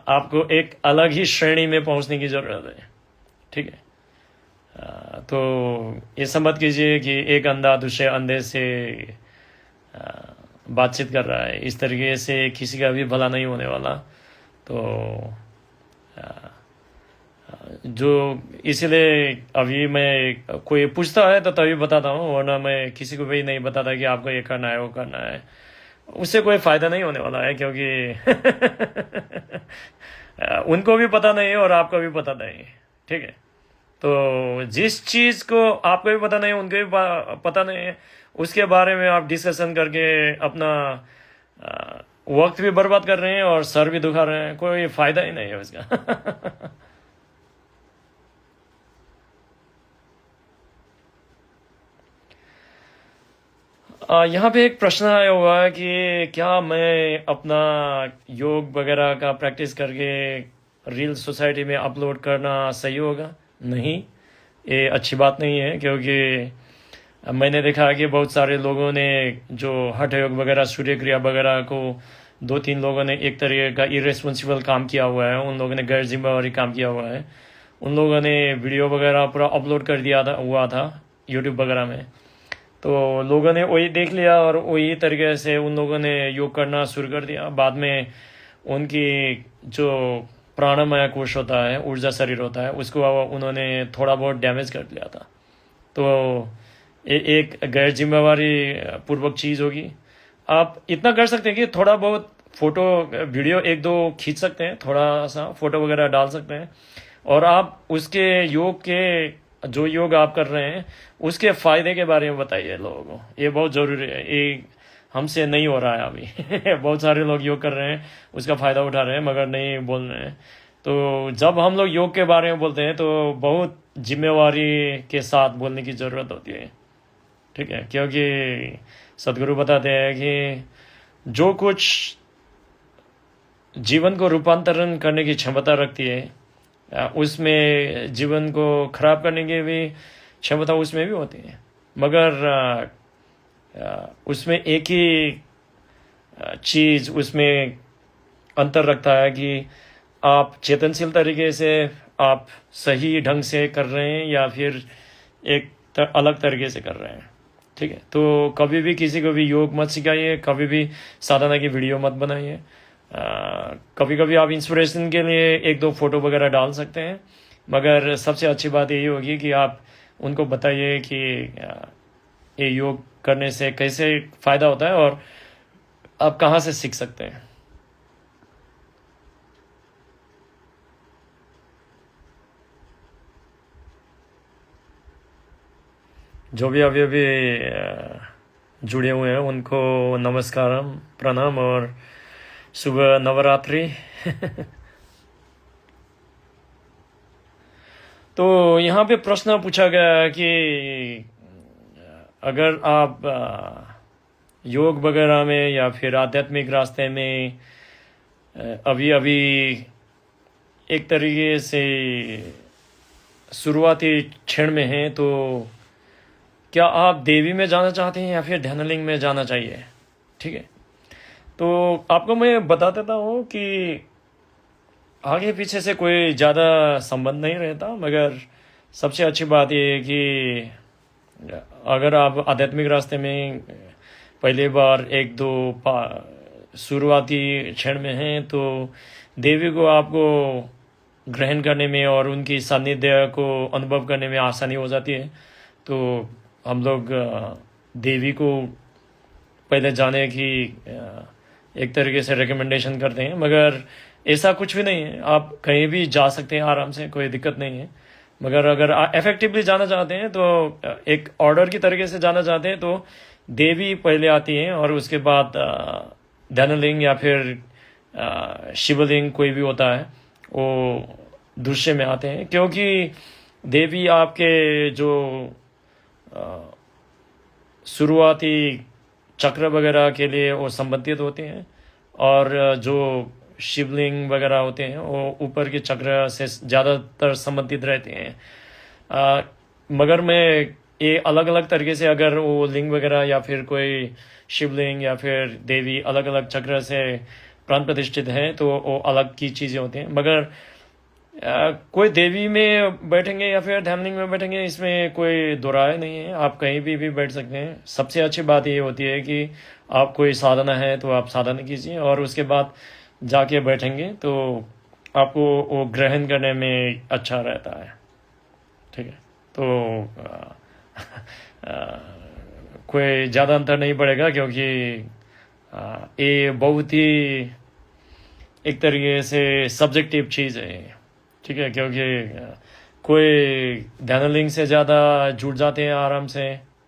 आपको एक अलग ही श्रेणी में पहुंचने की ज़रूरत है। ठीक है, तो ये समझ कीजिए कि एक अंधा दूसरे अंधे से बातचीत कर रहा है, इस तरीके से किसी का भी भला नहीं होने वाला। तो जो इसलिए अभी मैं कोई पूछता है तो तभी बताता हूँ, वरना मैं किसी को भी नहीं बताता कि आपको ये करना है वो करना है। उससे कोई फ़ायदा नहीं होने वाला है, क्योंकि उनको भी पता नहीं है और आपको भी पता नहीं है। ठीक है, तो जिस चीज़ को आपको भी पता नहीं है, उनको भी पता नहीं है, उसके बारे में आप डिस्कशन करके अपना वक्त भी बर्बाद कर रहे हैं और सर भी दुखा रहे हैं। कोई फ़ायदा ही नहीं है उसका। यहाँ पे एक प्रश्न आया हुआ है कि क्या मैं अपना योग वगैरह का प्रैक्टिस करके रील सोसाइटी में अपलोड करना सही होगा? नहीं, ये अच्छी बात नहीं है, क्योंकि मैंने देखा है कि बहुत सारे लोगों ने जो हठ योग वगैरह, सूर्य क्रिया वगैरह को 2-3 लोगों ने एक तरीके का इरेस्पॉन्सिबल काम किया हुआ है, उन लोगों ने गैर जिम्मेवारी काम किया हुआ है। उन लोगों ने वीडियो वगैरह पूरा अपलोड कर दिया हुआ था यूट्यूब वगैरह में। तो लोगों ने वही देख लिया और वही तरीके से उन लोगों ने योग करना शुरू कर दिया। बाद में उनकी जो प्राणमय कोश होता है, ऊर्जा शरीर होता है, उसको उन्होंने थोड़ा बहुत डैमेज कर दिया था। तो एक गैर जिम्मेवारी पूर्वक चीज़ होगी। आप इतना कर सकते हैं कि थोड़ा बहुत फ़ोटो वीडियो 1-2 खींच सकते हैं, थोड़ा सा फ़ोटो वगैरह डाल सकते हैं, और आप उसके योग के, जो योग आप कर रहे हैं उसके फ़ायदे के बारे में बताइए लोगों को। ये बहुत ज़रूरी है। ये हमसे नहीं हो रहा है अभी। बहुत सारे लोग योग कर रहे हैं, उसका फ़ायदा उठा रहे हैं, मगर नहीं बोल रहे हैं। तो जब हम लोग योग के बारे में बोलते हैं तो बहुत जिम्मेवारी के साथ बोलने की ज़रूरत होती है। ठीक है, क्योंकि सदगुरु बताते हैं कि जो कुछ जीवन को रूपांतरण करने की क्षमता रखती है, उसमें जीवन को खराब करने की भी क्षमता उसमें भी होती है। मगर उसमें एक ही चीज़ उसमें अंतर रखता है कि आप चेतनशील तरीके से आप सही ढंग से कर रहे हैं या फिर एक अलग तरीके से कर रहे हैं। ठीक है, तो कभी भी किसी को भी योग मत सिखाइए, कभी भी साधना की वीडियो मत बनाइए। कभी कभी आप इंस्पिरेशन के लिए 1-2 फोटो वगैरह डाल सकते हैं, मगर सबसे अच्छी बात यही होगी कि आप उनको बताइए कि ये योग करने से कैसे फ़ायदा होता है और आप कहाँ से सीख सकते हैं। जो भी अभी अभी जुड़े हुए हैं उनको नमस्कारम, प्रणाम और शुभ नवरात्रि। तो यहाँ पे प्रश्न पूछा गया कि अगर आप योग वगैरह में या फिर आध्यात्मिक रास्ते में अभी अभी एक तरीके से शुरुआती क्षण में हैं, तो क्या आप देवी में जाना चाहते हैं या फिर ध्यानलिंग में जाना चाहिए? ठीक है, तो आपको मैं बता देता हूँ कि आगे पीछे से कोई ज़्यादा संबंध नहीं रहता, मगर सबसे अच्छी बात यह है कि अगर आप आध्यात्मिक रास्ते में पहली बार एक दो शुरुआती क्षण में हैं, तो देवी को आपको ग्रहण करने में और उनकी सानिध्य को अनुभव करने में आसानी हो जाती है। तो हम लोग देवी को पहले जाने की एक तरीके से रिकमेंडेशन करते हैं, मगर ऐसा कुछ भी नहीं है, आप कहीं भी जा सकते हैं आराम से, कोई दिक्कत नहीं है। मगर अगर इफेक्टिवली जाना चाहते हैं, तो एक ऑर्डर की तरीके से जाना चाहते हैं, तो देवी पहले आती हैं और उसके बाद ध्यानलिंग या फिर शिवलिंग कोई भी होता है वो दृश्य में आते हैं, क्योंकि देवी आपके जो शुरुआती चक्र वगैरह के लिए वो संबंधित होते हैं, और जो शिवलिंग वगैरह होते हैं वो ऊपर के चक्र से ज़्यादातर संबंधित रहते हैं। मगर मैं ये अलग अलग तरीके से, अगर वो लिंग वगैरह या फिर कोई शिवलिंग या फिर देवी अलग अलग चक्र से प्राण प्रतिष्ठित है, तो वो अलग की चीज़ें होती हैं। मगर कोई देवी में बैठेंगे या फिर ध्यानलिंग में बैठेंगे, इसमें कोई दो राय नहीं है, आप कहीं भी बैठ सकते हैं। सबसे अच्छी बात ये होती है कि आप कोई साधना है तो आप साधना कीजिए, और उसके बाद जाके बैठेंगे तो आपको वो ग्रहण करने में अच्छा रहता है। ठीक है, तो कोई ज़्यादा अंतर नहीं पड़ेगा, क्योंकि ये बहुत ही एक तरीके से सब्जेक्टिव चीज़ है। ठीक है, क्योंकि कोई ध्यानलिंग से ज़्यादा जुड़ जाते हैं, आराम से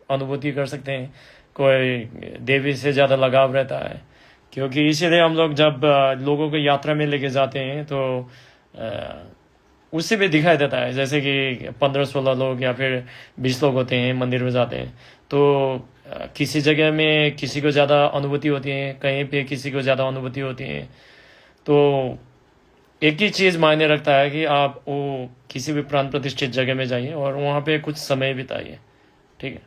अनुभूति कर सकते हैं, कोई देवी से ज़्यादा लगाव रहता है। क्योंकि इसीलिए हम लोग जब लोगों को यात्रा में लेके जाते हैं, तो उससे भी दिखाई देता है, जैसे कि 15-16 लोग या फिर 20 लोग होते हैं, मंदिर में जाते हैं, तो किसी जगह में किसी को ज़्यादा अनुभूति होती है, कहीं पे किसी को ज़्यादा अनुभूति होती है। तो एक ही चीज़ मायने रखता है कि आप वो किसी भी प्राण प्रतिष्ठित जगह में जाइए और वहाँ पे कुछ समय बिताइए। ठीक है,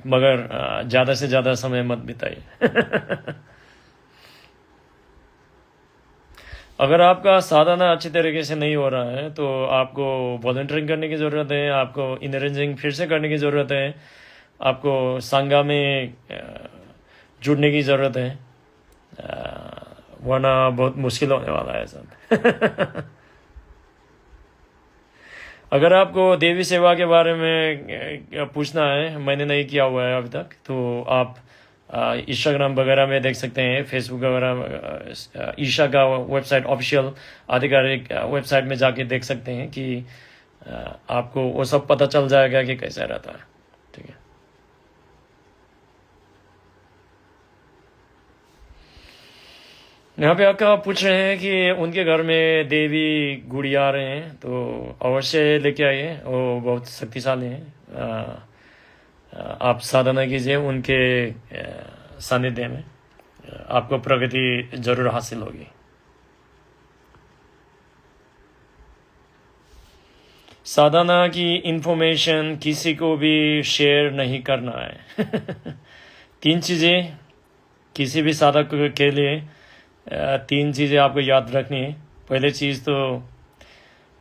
मगर ज़्यादा से ज़्यादा समय मत बिताइए। अगर आपका साधना अच्छी तरीके से नहीं हो रहा है, तो आपको वॉलंटियरिंग करने की ज़रूरत है, आपको इनर रेंजिंग फिर से करने की ज़रूरत है, आपको संघा में जुड़ने की ज़रूरत है, वरना बहुत मुश्किल होने वाला है सब। अगर आपको देवी सेवा के बारे में पूछना है, मैंने नहीं किया हुआ है अभी तक, तो आप इंस्टाग्राम वगैरह में देख सकते हैं, फेसबुक वगैरह, ईशा का वेबसाइट, ऑफिशियल आधिकारिक वेबसाइट में जाके देख सकते हैं कि आपको वो सब पता चल जाएगा कि कैसा रहता है। ठीक है, यहाँ पे आपका पूछ रहे हैं कि उनके घर में देवी गुड़िया आ रहे हैं, तो अवश्य लेके आइए, वो बहुत शक्तिशाली हैं। आप साधना कीजिए उनके सानिध्य में, आपको प्रगति जरूर हासिल होगी। साधना की इंफॉर्मेशन किसी को भी शेयर नहीं करना है। 3 चीज़ें किसी भी साधक के लिए, 3 चीज़ें आपको याद रखनी है। पहले चीज़ तो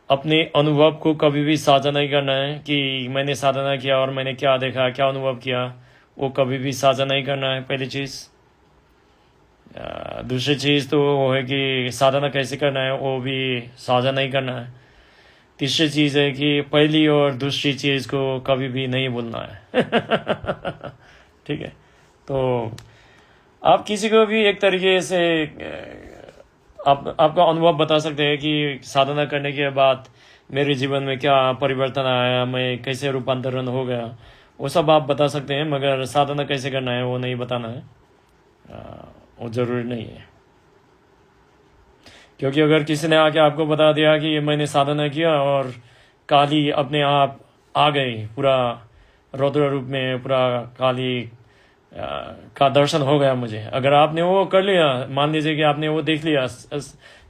अपने अनुभव को कभी भी साझा नहीं करना है कि मैंने साधना किया और मैंने क्या देखा, क्या अनुभव किया, वो कभी भी साझा नहीं करना है, पहली चीज़। दूसरी चीज़ तो वो है कि साधना कैसे करना है, वो भी साझा नहीं करना है। तीसरी चीज़ है कि पहली और दूसरी चीज़ को कभी भी नहीं भूलना है। ठीक है, तो आप किसी को भी एक तरीके से आपका अनुभव बता सकते हैं कि साधना करने के बाद मेरे जीवन में क्या परिवर्तन आया, मैं कैसे रूपांतरण हो गया, वो सब आप बता सकते हैं। मगर साधना कैसे करना है वो नहीं बताना है, वो ज़रूरी नहीं है। क्योंकि अगर किसी ने आके आपको बता दिया कि मैंने साधना किया और काली अपने आप आ गई, पूरा रौद्र रूप में, पूरा काली का दर्शन हो गया मुझे, अगर आपने वो कर लिया, मान लीजिए कि आपने वो देख लिया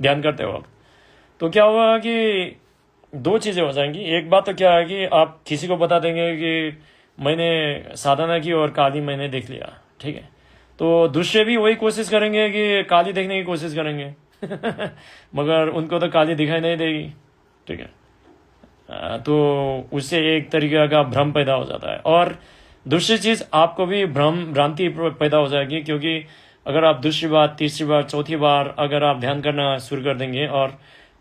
ध्यान करते वक्त, तो क्या हुआ कि दो चीज़ें हो जाएंगी। एक बात तो क्या है कि आप किसी को बता देंगे कि मैंने साधना की और काली मैंने देख लिया, ठीक है, तो दूसरे भी वही कोशिश करेंगे कि काली देखने की कोशिश करेंगे मगर उनको तो काली दिखाई नहीं देगी, ठीक है। तो उससे एक तरीके का भ्रम पैदा हो जाता है। और दूसरी चीज़, आपको भी भ्रांति पैदा हो जाएगी, क्योंकि अगर आप दूसरी बार, तीसरी बार, चौथी बार अगर आप ध्यान करना शुरू कर देंगे और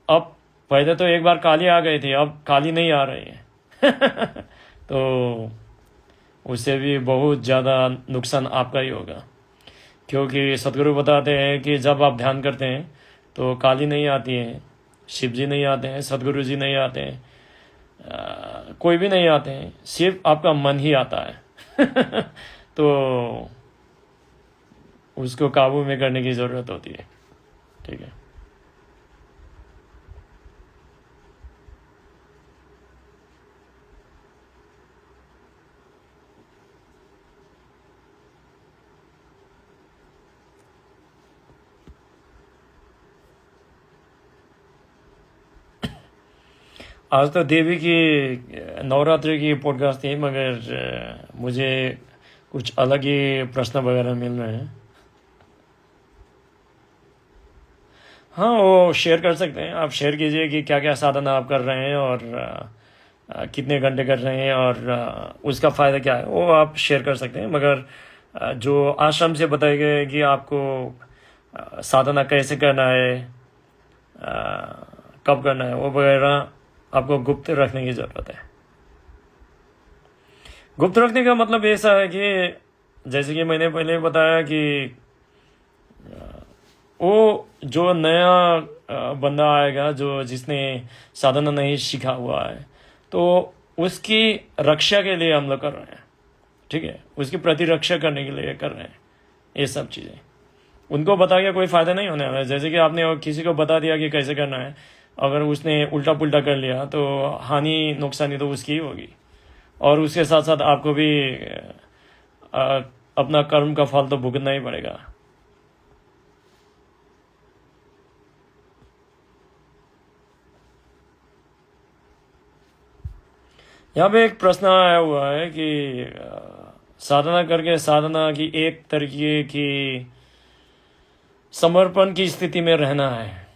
अब पहले तो एक बार काली आ गए थे, अब काली नहीं आ रही है तो उससे भी बहुत ज़्यादा नुकसान आपका ही होगा। क्योंकि सदगुरु बताते हैं कि जब आप ध्यान करते हैं तो काली नहीं आती है, शिव जी नहीं आते हैं, सदगुरु जी नहीं आते हैं, कोई भी नहीं आते हैं, सिर्फ आपका मन ही आता है तो उसको काबू में करने की ज़रूरत होती है, ठीक है। आज तो देवी की नवरात्रि की पॉडकास्ट थी, मगर मुझे कुछ अलग ही प्रश्न वगैरह मिल रहे हैं। हाँ, वो शेयर कर सकते हैं, आप शेयर कीजिए कि क्या क्या साधना आप कर रहे हैं और कितने घंटे कर रहे हैं और उसका फ़ायदा क्या है, वो आप शेयर कर सकते हैं। मगर जो आश्रम से बताए गए कि आपको साधना कैसे करना है, कब करना है, वो वगैरह आपको गुप्त रखने की ज़रूरत है। गुप्त रखने का मतलब ऐसा है कि जैसे कि मैंने पहले बताया कि वो जो नया बंदा आएगा, जो जिसने साधना नहीं सीखा हुआ है, तो उसकी रक्षा के लिए हम लोग कर रहे हैं, ठीक है, उसकी प्रतिरक्षा करने के लिए कर रहे हैं ये सब चीज़ें। उनको बता के कोई फ़ायदा नहीं होने वाला है। जैसे कि आपने किसी को बता दिया कि कैसे करना है, अगर उसने उल्टा पुल्टा कर लिया तो हानि नुकसानी तो उसकी ही होगी, और उसके साथ साथ आपको भी अपना कर्म का फल तो भुगतना ही पड़ेगा। यहाँ पे एक प्रश्न आया हुआ है कि साधना करके साधना की एक तरीके की समर्पण की स्थिति में रहना है।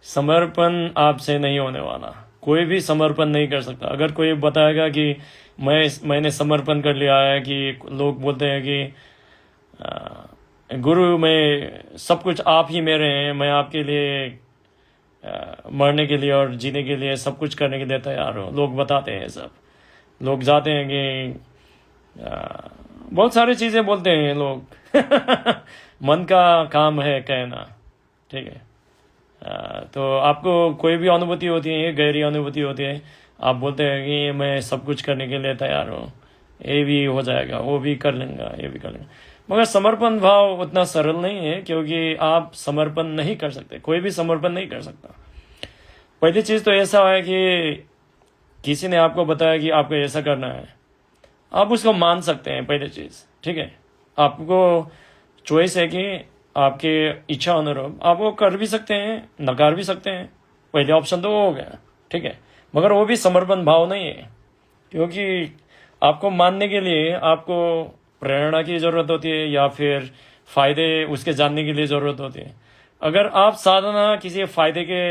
समर्पण आपसे नहीं होने वाला, कोई भी समर्पण नहीं कर सकता। अगर कोई बताएगा कि मैंने समर्पण कर लिया है, कि लोग बोलते हैं कि गुरु मैं सब कुछ आप ही मेरे हैं, मैं आपके लिए मरने के लिए और जीने के लिए सब कुछ करने के लिए तैयार हूँ, लोग बताते हैं सब। लोग जाते हैं कि बहुत सारी चीज़ें बोलते हैं लोग मन का काम है कहना, ठीक है। तो आपको कोई भी अनुभूति होती है, गहरी अनुभूति होती है, आप बोलते हैं कि मैं सब कुछ करने के लिए तैयार हूँ, ये भी हो जाएगा, वो भी कर लेंगे, ये भी कर लेंगे। मगर समर्पण भाव उतना सरल नहीं है, क्योंकि आप समर्पण नहीं कर सकते, कोई भी समर्पण नहीं कर सकता। पहली चीज़ तो ऐसा है कि किसी ने आपको बताया कि आपको ऐसा करना है, आप उसको मान सकते हैं, पहली चीज़, ठीक है। आपको चॉइस है कि आपके इच्छा अनुरूप आप वो कर भी सकते हैं, नकार भी सकते हैं, पहले ऑप्शन तो वो हो गया, ठीक है। मगर वो भी समर्पण भाव नहीं है, क्योंकि आपको मानने के लिए आपको प्रेरणा की ज़रूरत होती है या फिर फ़ायदे उसके जानने के लिए ज़रूरत होती है। अगर आप साधना किसी फ़ायदे के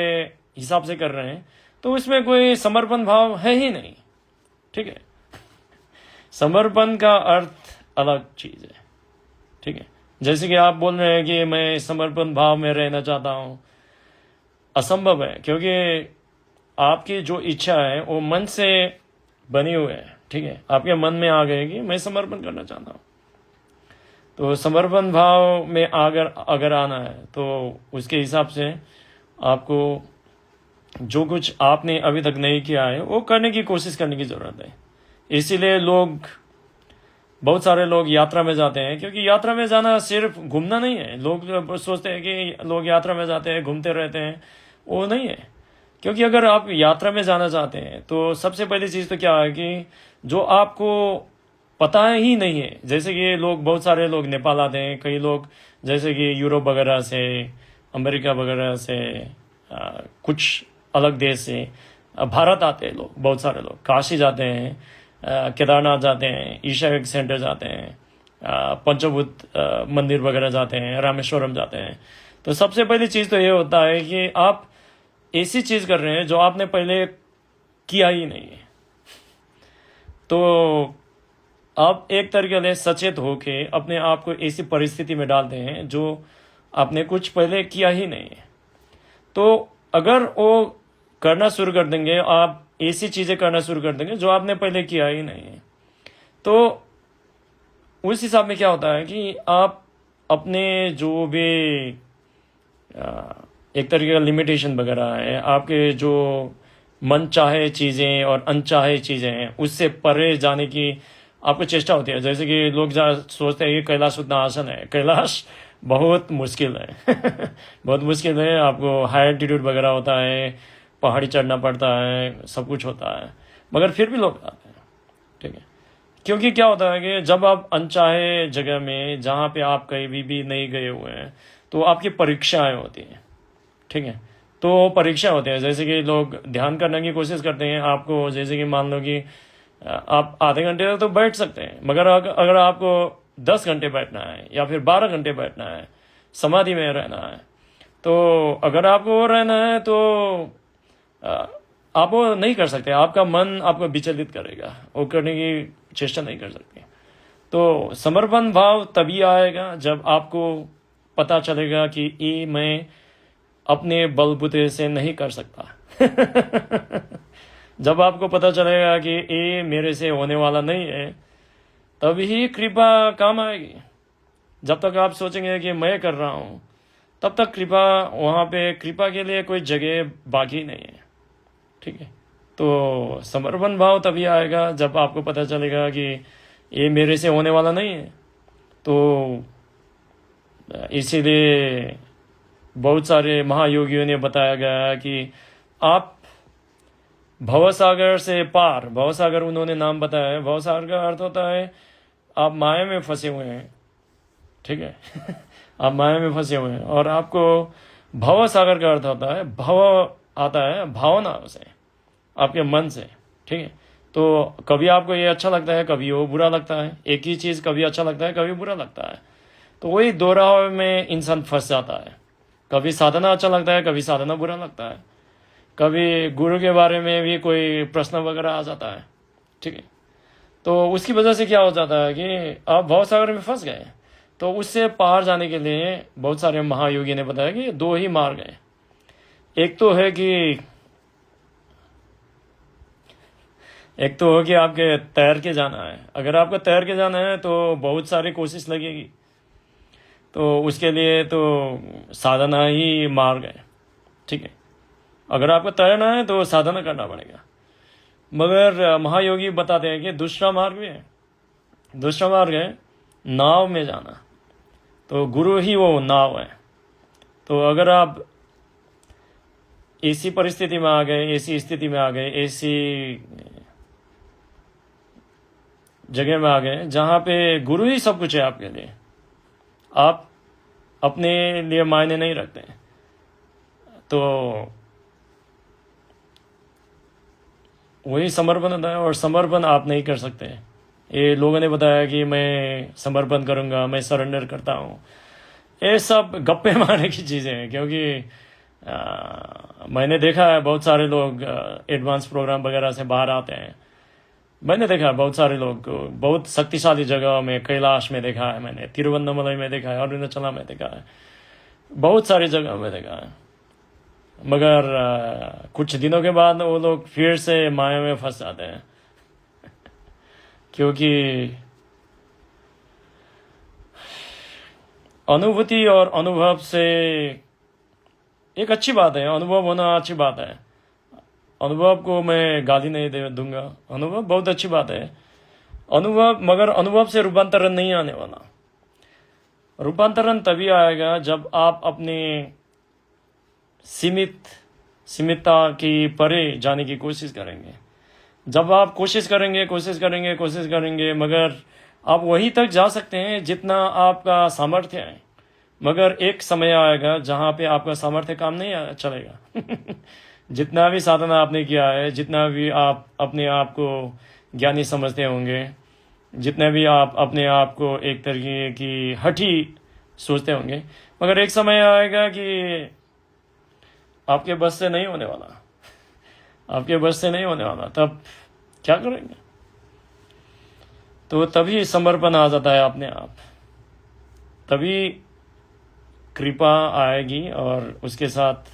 हिसाब से कर रहे हैं तो उसमें कोई समर्पण भाव है ही नहीं, ठीक है। समर्पण का अर्थ अलग चीज़ है, ठीक है। जैसे कि आप बोल रहे हैं कि मैं समर्पण भाव में रहना चाहता हूँ, असंभव है, क्योंकि आपकी जो इच्छा है वो मन से बनी हुई है, ठीक है। आपके मन में आ गए कि मैं समर्पण करना चाहता हूँ, तो समर्पण भाव में अगर आना है तो उसके हिसाब से आपको जो कुछ आपने अभी तक नहीं किया है वो करने की कोशिश करने की ज़रूरत है। इसीलिए बहुत सारे लोग यात्रा में जाते हैं, क्योंकि यात्रा में जाना सिर्फ घूमना नहीं है। लोग सोचते हैं कि लोग यात्रा में जाते हैं घूमते रहते हैं, वो नहीं है। क्योंकि अगर आप यात्रा में जाना चाहते हैं तो सबसे पहली चीज़ तो क्या है कि जो आपको पता ही नहीं है, जैसे कि बहुत सारे लोग नेपाल आते हैं, कई लोग जैसे कि यूरोप वगैरह से, अमेरिका वगैरह से, कुछ अलग देश से भारत आते हैं लोग, बहुत सारे लोग काशी जाते हैं, केदारनाथ जाते हैं, ईशा एक सेंटर जाते हैं, पंचभूत मंदिर वगैरह जाते हैं, रामेश्वरम जाते हैं। तो सबसे पहली चीज़ तो ये होता है कि आप ऐसी चीज़ कर रहे हैं जो आपने पहले किया ही नहीं है। तो आप एक तरीके से सचेत होके अपने आप को ऐसी परिस्थिति में डालते हैं जो आपने कुछ पहले किया ही नहीं है। तो अगर वो करना शुरू कर देंगे, आप ऐसी चीज़ें करना शुरू कर देंगे जो आपने पहले किया ही नहीं है, तो उस हिसाब में क्या होता है कि आप अपने जो भी एक तरीके का लिमिटेशन वगैरह है, आपके जो मन चाहे चीज़ें और अनचाहे चीज़ें हैं, उससे परे जाने की आपको चेष्टा होती है। जैसे कि लोग सोचते हैं कि कैलाश उतना आसान है, कैलाश बहुत मुश्किल है बहुत मुश्किल है। आपको हाई एल्टीट्यूड वगैरह होता है, पहाड़ी चढ़ना पड़ता है, सब कुछ होता है, मगर फिर भी लोग आते हैं। ठीक है, क्योंकि क्या होता है कि जब आप अनचाहे जगह में, जहाँ पे आप कहीं भी नहीं गए हुए हैं, तो आपकी परीक्षाएं होती हैं। ठीक है, तो परीक्षा होते हैं। जैसे कि लोग ध्यान करने की कोशिश करते हैं, आपको जैसे कि मान लो कि आप आधे घंटे तक तो बैठ सकते हैं, मगर अगर आपको 10 घंटे बैठना है या फिर 12 घंटे बैठना है, समाधि में रहना है, तो अगर आपको वो रहना है तो आप वो नहीं कर सकते। आपका मन आपको विचलित करेगा, वो करने की चेष्टा नहीं कर सकते। तो समर्पण भाव तभी आएगा जब आपको पता चलेगा कि ये मैं अपने बलबूते से नहीं कर सकता जब आपको पता चलेगा कि ये मेरे से होने वाला नहीं है, तभी कृपा काम आएगी। जब तक आप सोचेंगे कि मैं कर रहा हूँ, तब तक कृपा, वहाँ पे कृपा के लिए कोई जगह बाकी नहीं है। ठीक है, तो समर्पण भाव तभी आएगा जब आपको पता चलेगा कि ये मेरे से होने वाला नहीं है। तो इसीलिए बहुत सारे महायोगियों ने बताया गया कि आप भवसागर से पार, भवसागर उन्होंने नाम बताया है। भवसागर का अर्थ होता है आप माया में फंसे हुए हैं। ठीक है आप माया में फंसे हुए हैं, और आपको भवसागर का अर्थ होता है, भव आता है भावना से, आपके मन से। ठीक है, तो कभी आपको ये अच्छा लगता है, कभी वो बुरा लगता है। एक ही चीज़ कभी अच्छा लगता है, कभी बुरा लगता है। तो वही दोहराव में इंसान फंस जाता है। कभी साधना अच्छा लगता है, कभी साधना बुरा लगता है, कभी गुरु के बारे में भी कोई प्रश्न वगैरह आ जाता है। ठीक है, तो उसकी वजह से क्या हो जाता है कि आप भवसागर में फंस गए। तो उससे पार जाने के लिए बहुत सारे महायोगी ने बताया कि 2 ही मार्ग हैं। एक तो है कि आपके तैर के जाना है। अगर आपको तैर के जाना है तो बहुत सारी कोशिश लगेगी, तो उसके लिए तो साधना ही मार्ग है। ठीक है, अगर आपको तैरना है तो साधना करना पड़ेगा। मगर महायोगी बताते हैं कि दूसरा मार्ग भी है। दूसरा मार्ग है नाव में जाना। तो गुरु ही वो नाव है। तो अगर आप ऐसी परिस्थिति में आ गए, ऐसी स्थिति में आ गए, ऐसी जगह में आ गए जहाँ पे गुरु ही सब कुछ है आपके लिए, आप अपने लिए मायने नहीं रखते, तो वही समर्पण होता है। और समर्पण आप नहीं कर सकते। ये लोगों ने बताया कि मैं समर्पण करूंगा, मैं सरेंडर करता हूँ, ये सब गप्पे मारने की चीज़ें हैं। क्योंकि मैंने देखा है बहुत सारे लोग एडवांस प्रोग्राम वगैरह से बाहर आते हैं। मैंने देखा है बहुत सारे लोग को बहुत शक्तिशाली जगह में, कैलाश में देखा है मैंने, तिरुवन्नमलई में देखा है, अरुणाचल में देखा है, बहुत सारी जगह में देखा है। मगर कुछ दिनों के बाद वो लोग फिर से माया में फंस जाते हैं क्योंकि अनुभूति और अनुभव से एक अच्छी बात है, अनुभव होना अच्छी बात है। अनुभव को मैं गाली नहीं दे दूंगा, अनुभव बहुत अच्छी बात है अनुभव, मगर अनुभव से रूपांतरण नहीं आने वाला। रूपांतरण तभी आएगा जब आप अपने सीमितता की परे जाने की कोशिश करेंगे। जब आप कोशिश करेंगे, मगर आप वहीं तक जा सकते हैं जितना आपका सामर्थ्य है, मगर एक समय आएगा जहां पे आपका सामर्थ्य काम नहीं चलेगा। जितना भी साधना आपने किया है, जितना भी आप अपने आप को ज्ञानी समझते होंगे, जितने भी आप अपने आप को एक तरीके की हठी सोचते होंगे, मगर एक समय आएगा कि आपके बस से नहीं होने वाला, आपके बस से नहीं होने वाला। तब क्या करेंगे? तो तभी समर्पण आ जाता है अपने आप, तभी कृपा आएगी और उसके साथ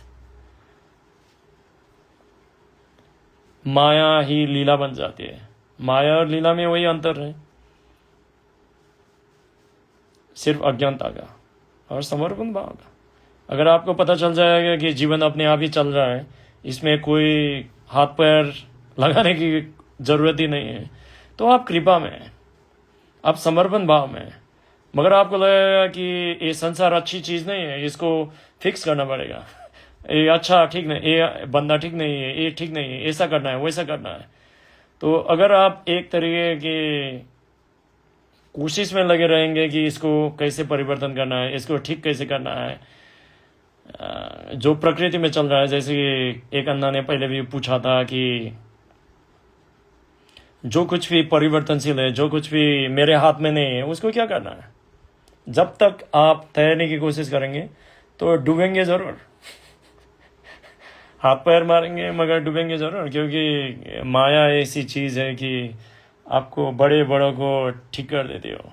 माया ही लीला बन जाती है। माया और लीला में वही अंतर है, सिर्फ अज्ञानता का और समर्पण भाव का। अगर आपको पता चल जाएगा कि जीवन अपने आप ही चल रहा है, इसमें कोई हाथ पैर लगाने की जरूरत ही नहीं है, तो आप कृपा में हैं, आप समर्पण भाव में हैं। मगर आपको लगेगा कि ये संसार अच्छी चीज नहीं है, इसको फिक्स करना पड़ेगा, ये अच्छा ठीक नहीं, ये बंदा ठीक नहीं है, ये ठीक नहीं है, ऐसा करना है, वैसा करना है। तो अगर आप एक तरीके की कोशिश में लगे रहेंगे कि इसको कैसे परिवर्तन करना है, इसको ठीक कैसे करना है, जो प्रकृति में चल रहा है, जैसे कि एक अन्ना ने पहले भी पूछा था कि जो कुछ भी परिवर्तनशील है, जो कुछ भी मेरे हाथ में नहीं है, उसको क्या करना है। जब तक आप तैरने की कोशिश करेंगे तो डूबेंगे जरूर, हाथ पैर मारेंगे मगर डूबेंगे जरूर, क्योंकि माया ऐसी चीज है कि आपको बड़े बड़ों को ठीक कर देती हो।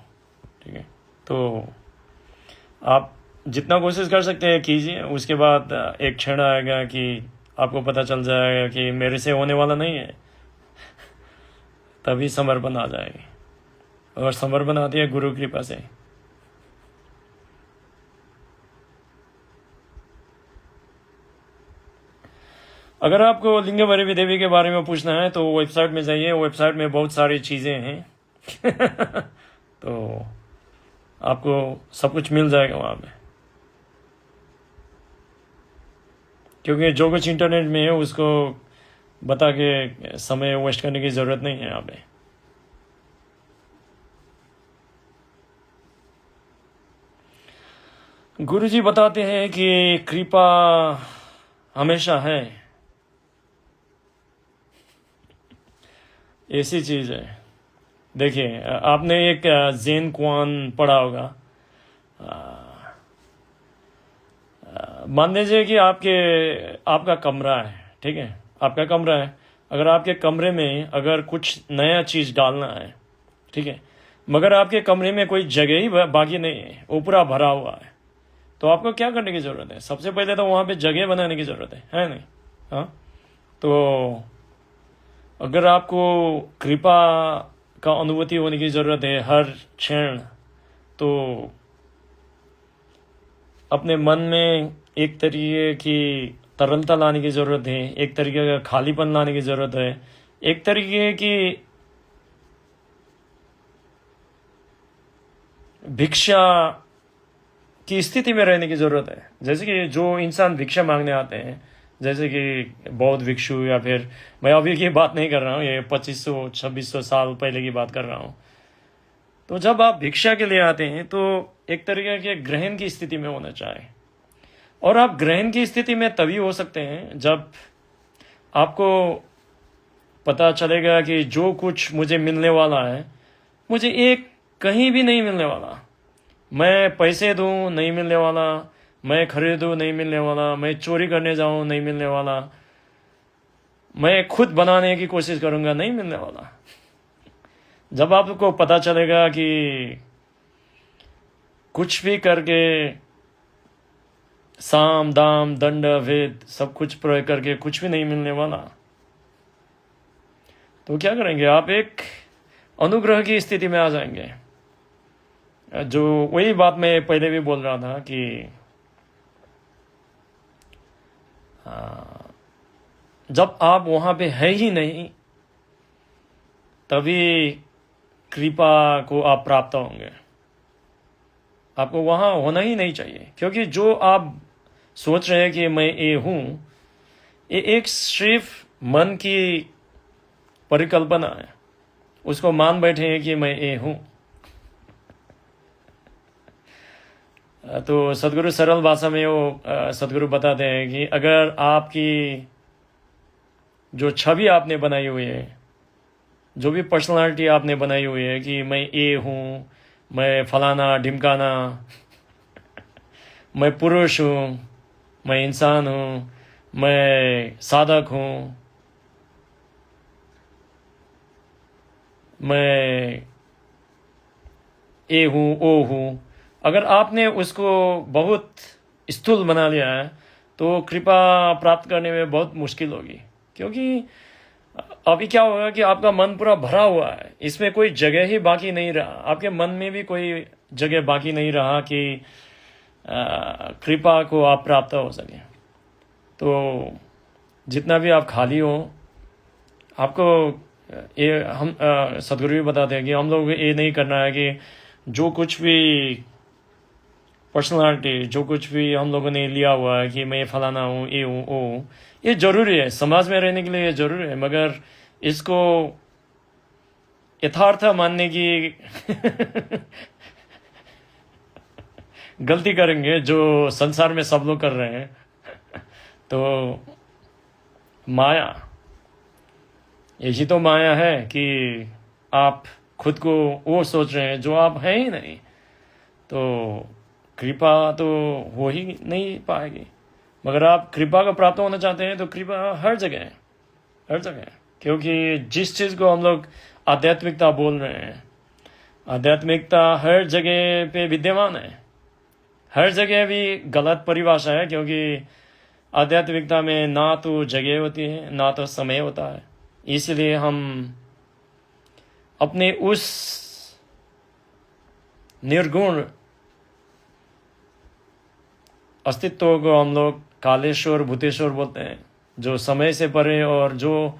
ठीक है, तो आप जितना कोशिश कर सकते हैं कीजिए, उसके बाद एक क्षण आएगा कि आपको पता चल जाएगा कि मेरे से होने वाला नहीं है, तभी समर्पण आ जाएगी। और समर्पण आती है गुरु कृपा से। अगर आपको लिंग भैरवी देवी के बारे में पूछना है तो वेबसाइट में जाइए, वेबसाइट में बहुत सारी चीजें हैं। तो आपको सब कुछ मिल जाएगा वहां पे, क्योंकि जो कुछ इंटरनेट में है उसको बता के समय वेस्ट करने की जरूरत नहीं है यहाँ पे। गुरुजी बताते हैं कि कृपा हमेशा है, ऐसी चीज है। देखिए, आपने एक ज़ेन क्वान पढ़ा होगा। मान लीजिए कि आपका कमरा है, ठीक है, आपका कमरा है। अगर आपके कमरे में अगर कुछ नया चीज डालना है, ठीक है, मगर आपके कमरे में कोई जगह ही बाकी नहीं है, वो पूरा भरा हुआ है, तो आपको क्या करने की जरूरत है? सबसे पहले तो वहां पे जगह बनाने की जरूरत है नहीं? हाँ, तो अगर आपको कृपा का अनुभूति होने की जरूरत है हर क्षण, तो अपने मन में एक तरीके की तरलता लाने की जरूरत है, एक तरीके का खालीपन लाने की जरूरत है, एक तरीके की भिक्षा की स्थिति में रहने की जरूरत है। जैसे कि जो इंसान भिक्षा मांगने आते हैं, जैसे कि बौद्ध भिक्षु, या फिर मैं अभी की बात नहीं कर रहा हूँ, ये 2500-2600 साल पहले की बात कर रहा हूँ। तो जब आप भिक्षा के लिए आते हैं तो एक तरीके के ग्रहण की स्थिति में होना चाहिए। और आप ग्रहण की स्थिति में तभी हो सकते हैं जब आपको पता चलेगा कि जो कुछ मुझे मिलने वाला है, मुझे एक कहीं भी नहीं मिलने वाला। मैं पैसे दूं नहीं मिलने वाला, मैं खरीदूं नहीं मिलने वाला, मैं चोरी करने जाऊं नहीं मिलने वाला, मैं खुद बनाने की कोशिश करूंगा नहीं मिलने वाला। जब आपको पता चलेगा कि कुछ भी करके, साम दाम दंड भेद सब कुछ प्रयोग करके कुछ भी नहीं मिलने वाला, तो क्या करेंगे? आप एक अनुग्रह की स्थिति में आ जाएंगे। जो वही बात मैं पहले भी बोल रहा था कि जब आप वहां पे है ही नहीं, तभी कृपा को आप प्राप्त होंगे। आपको वहां होना ही नहीं चाहिए, क्योंकि जो आप सोच रहे हैं कि मैं ये हूं, ये एक सिर्फ मन की परिकल्पना है। उसको मान बैठे हैं कि मैं ये हूं। तो सदगुरु सरल भाषा में वो सदगुरु बताते हैं कि अगर आपकी जो छवि आपने बनाई हुई है, जो भी पर्सनालिटी आपने बनाई हुई है कि मैं ये हूँ, मैं फलाना ढिमकाना, मैं पुरुष हूँ, मैं इंसान हूँ, मैं साधक हूँ, मैं ए हूँ ओ हूँ, अगर आपने उसको बहुत स्थूल बना लिया है तो कृपा प्राप्त करने में बहुत मुश्किल होगी। क्योंकि अभी क्या होगा कि आपका मन पूरा भरा हुआ है, इसमें कोई जगह ही बाकी नहीं रहा, आपके मन में भी कोई जगह बाकी नहीं रहा कि कृपा को आप प्राप्त हो सके। तो जितना भी आप खाली हो, आपको ये हम सदगुरु भी बताते हैं कि हम लोग ये नहीं करना है कि जो कुछ भी पर्सनालिटी, जो कुछ भी हम लोगों ने लिया हुआ है कि मैं फलाना हूँ, ये हूँ, वो हूँ, ये जरूरी है, समाज में रहने के लिए ये जरूरी है, मगर इसको यथार्थ मानने की गलती करेंगे जो संसार में सब लोग कर रहे हैं। तो माया, यही तो माया है कि आप खुद को वो सोच रहे हैं जो आप हैं ही नहीं, तो कृपा तो हो ही नहीं पाएगी। मगर आप कृपा को प्राप्त होना चाहते हैं तो कृपा हर जगह है, हर जगह है। क्योंकि जिस चीज़ को हम लोग आध्यात्मिकता बोल रहे हैं, आध्यात्मिकता हर जगह पे विद्यमान है। हर जगह भी गलत परिभाषा है, क्योंकि आध्यात्मिकता में ना तो जगह होती है ना तो समय होता है। इसलिए हम अपने उस निर्गुण अस्तित्व को हम लोग कालेश्वर भूतेश्वर बोलते हैं, जो समय से परे और जो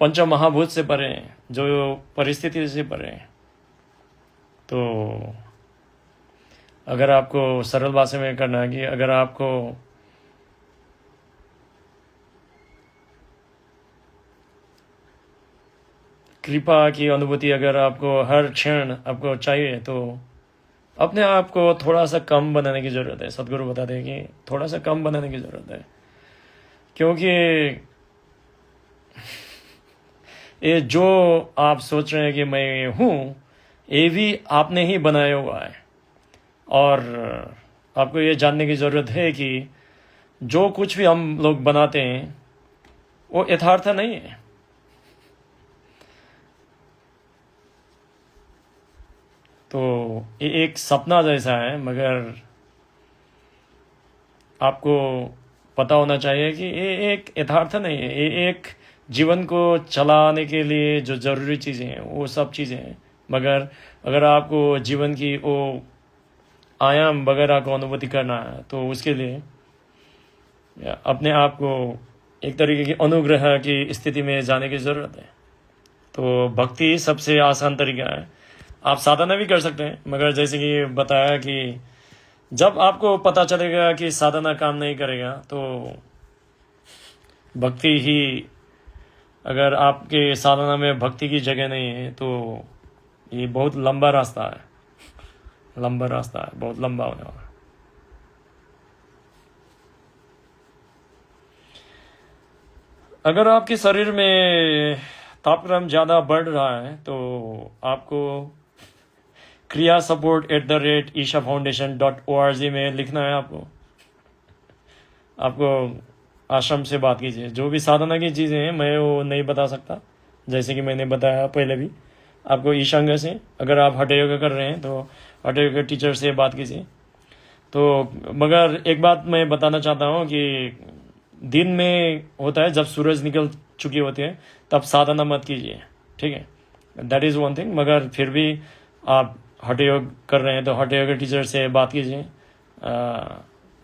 पंच महाभूत से परे हैं, जो परिस्थिति से परे हैं। तो अगर आपको सरल भाषा में करना है कि अगर आपको कृपा की अनुभूति अगर आपको हर क्षण आपको चाहिए, तो अपने आप को थोड़ा सा कम बनाने की ज़रूरत है। सदगुरु बताते हैं कि थोड़ा सा कम बनाने की ज़रूरत है, क्योंकि ये जो आप सोच रहे हैं कि मैं हूँ, ये भी आपने ही बनाया हुआ है। और आपको ये जानने की ज़रूरत है कि जो कुछ भी हम लोग बनाते हैं वो यथार्थ नहीं है। तो ये एक सपना जैसा है, मगर आपको पता होना चाहिए कि ये एक यथार्थ नहीं है। ये एक जीवन को चलाने के लिए जो ज़रूरी चीज़ें हैं वो सब चीज़ें हैं, मगर अगर आपको जीवन की वो आयाम वगैरह को अनुभूति करना है तो उसके लिए अपने आप को एक तरीके की अनुग्रह की स्थिति में जाने की ज़रूरत है। तो भक्ति सबसे आसान तरीका है। आप साधना भी कर सकते हैं, मगर जैसे कि बताया कि जब आपको पता चलेगा कि साधना काम नहीं करेगा तो भक्ति ही, अगर आपके साधना में भक्ति की जगह नहीं है तो ये बहुत लंबा रास्ता है, लंबा रास्ता है, बहुत लंबा होने वाला है। अगर आपके शरीर में तापक्रम ज़्यादा बढ़ रहा है तो आपको kriyasupport@ishafoundation.org में लिखना है। आपको आश्रम से बात कीजिए। जो भी साधना की चीज़ें हैं मैं वो नहीं बता सकता, जैसे कि मैंने बताया पहले भी आपको ईशांग से, अगर आप हठ योगा कर रहे हैं तो हठ योगा टीचर से बात कीजिए। तो मगर एक बात मैं बताना चाहता हूँ कि दिन में होता है जब सूरज निकल चुकी होती है तब साधना मत कीजिए, ठीक है, दैट इज़ वन थिंग। मगर फिर भी आप हठ योग कर रहे हैं तो हठ योग टीचर से बात कीजिए।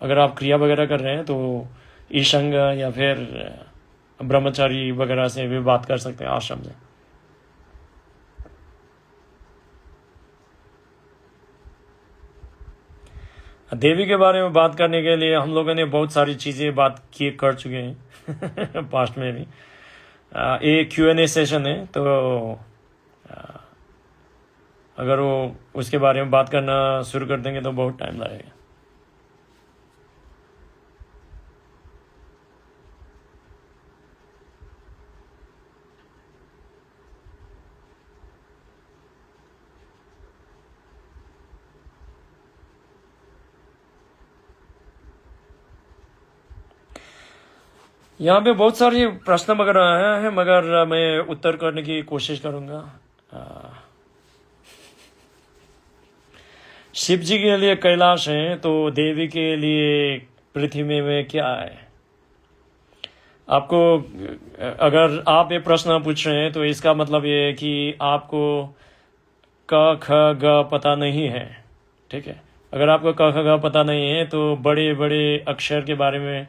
अगर आप क्रिया वगैरह कर रहे हैं तो ईशंग या फिर ब्रह्मचारी वगैरह से भी बात कर सकते हैं आश्रम से। देवी के बारे में बात करने के लिए हम लोगों ने बहुत सारी चीज़ें कर चुके हैं पास्ट में भी। एक Q&A सेशन है, तो अगर वो उसके बारे में बात करना शुरू कर देंगे तो बहुत टाइम लगेगा। यहाँ पे बहुत सारे प्रश्न वगैरह आए हैं, मगर मैं उत्तर करने की कोशिश करूंगा। शिव जी के लिए कैलाश है, तो देवी के लिए पृथ्वी में क्या है? आपको, अगर आप ये प्रश्न पूछ रहे हैं तो इसका मतलब ये है कि आपको क ख ग पता नहीं है। ठीक है, अगर आपको क ख ग पता नहीं है तो बड़े बड़े अक्षर के बारे में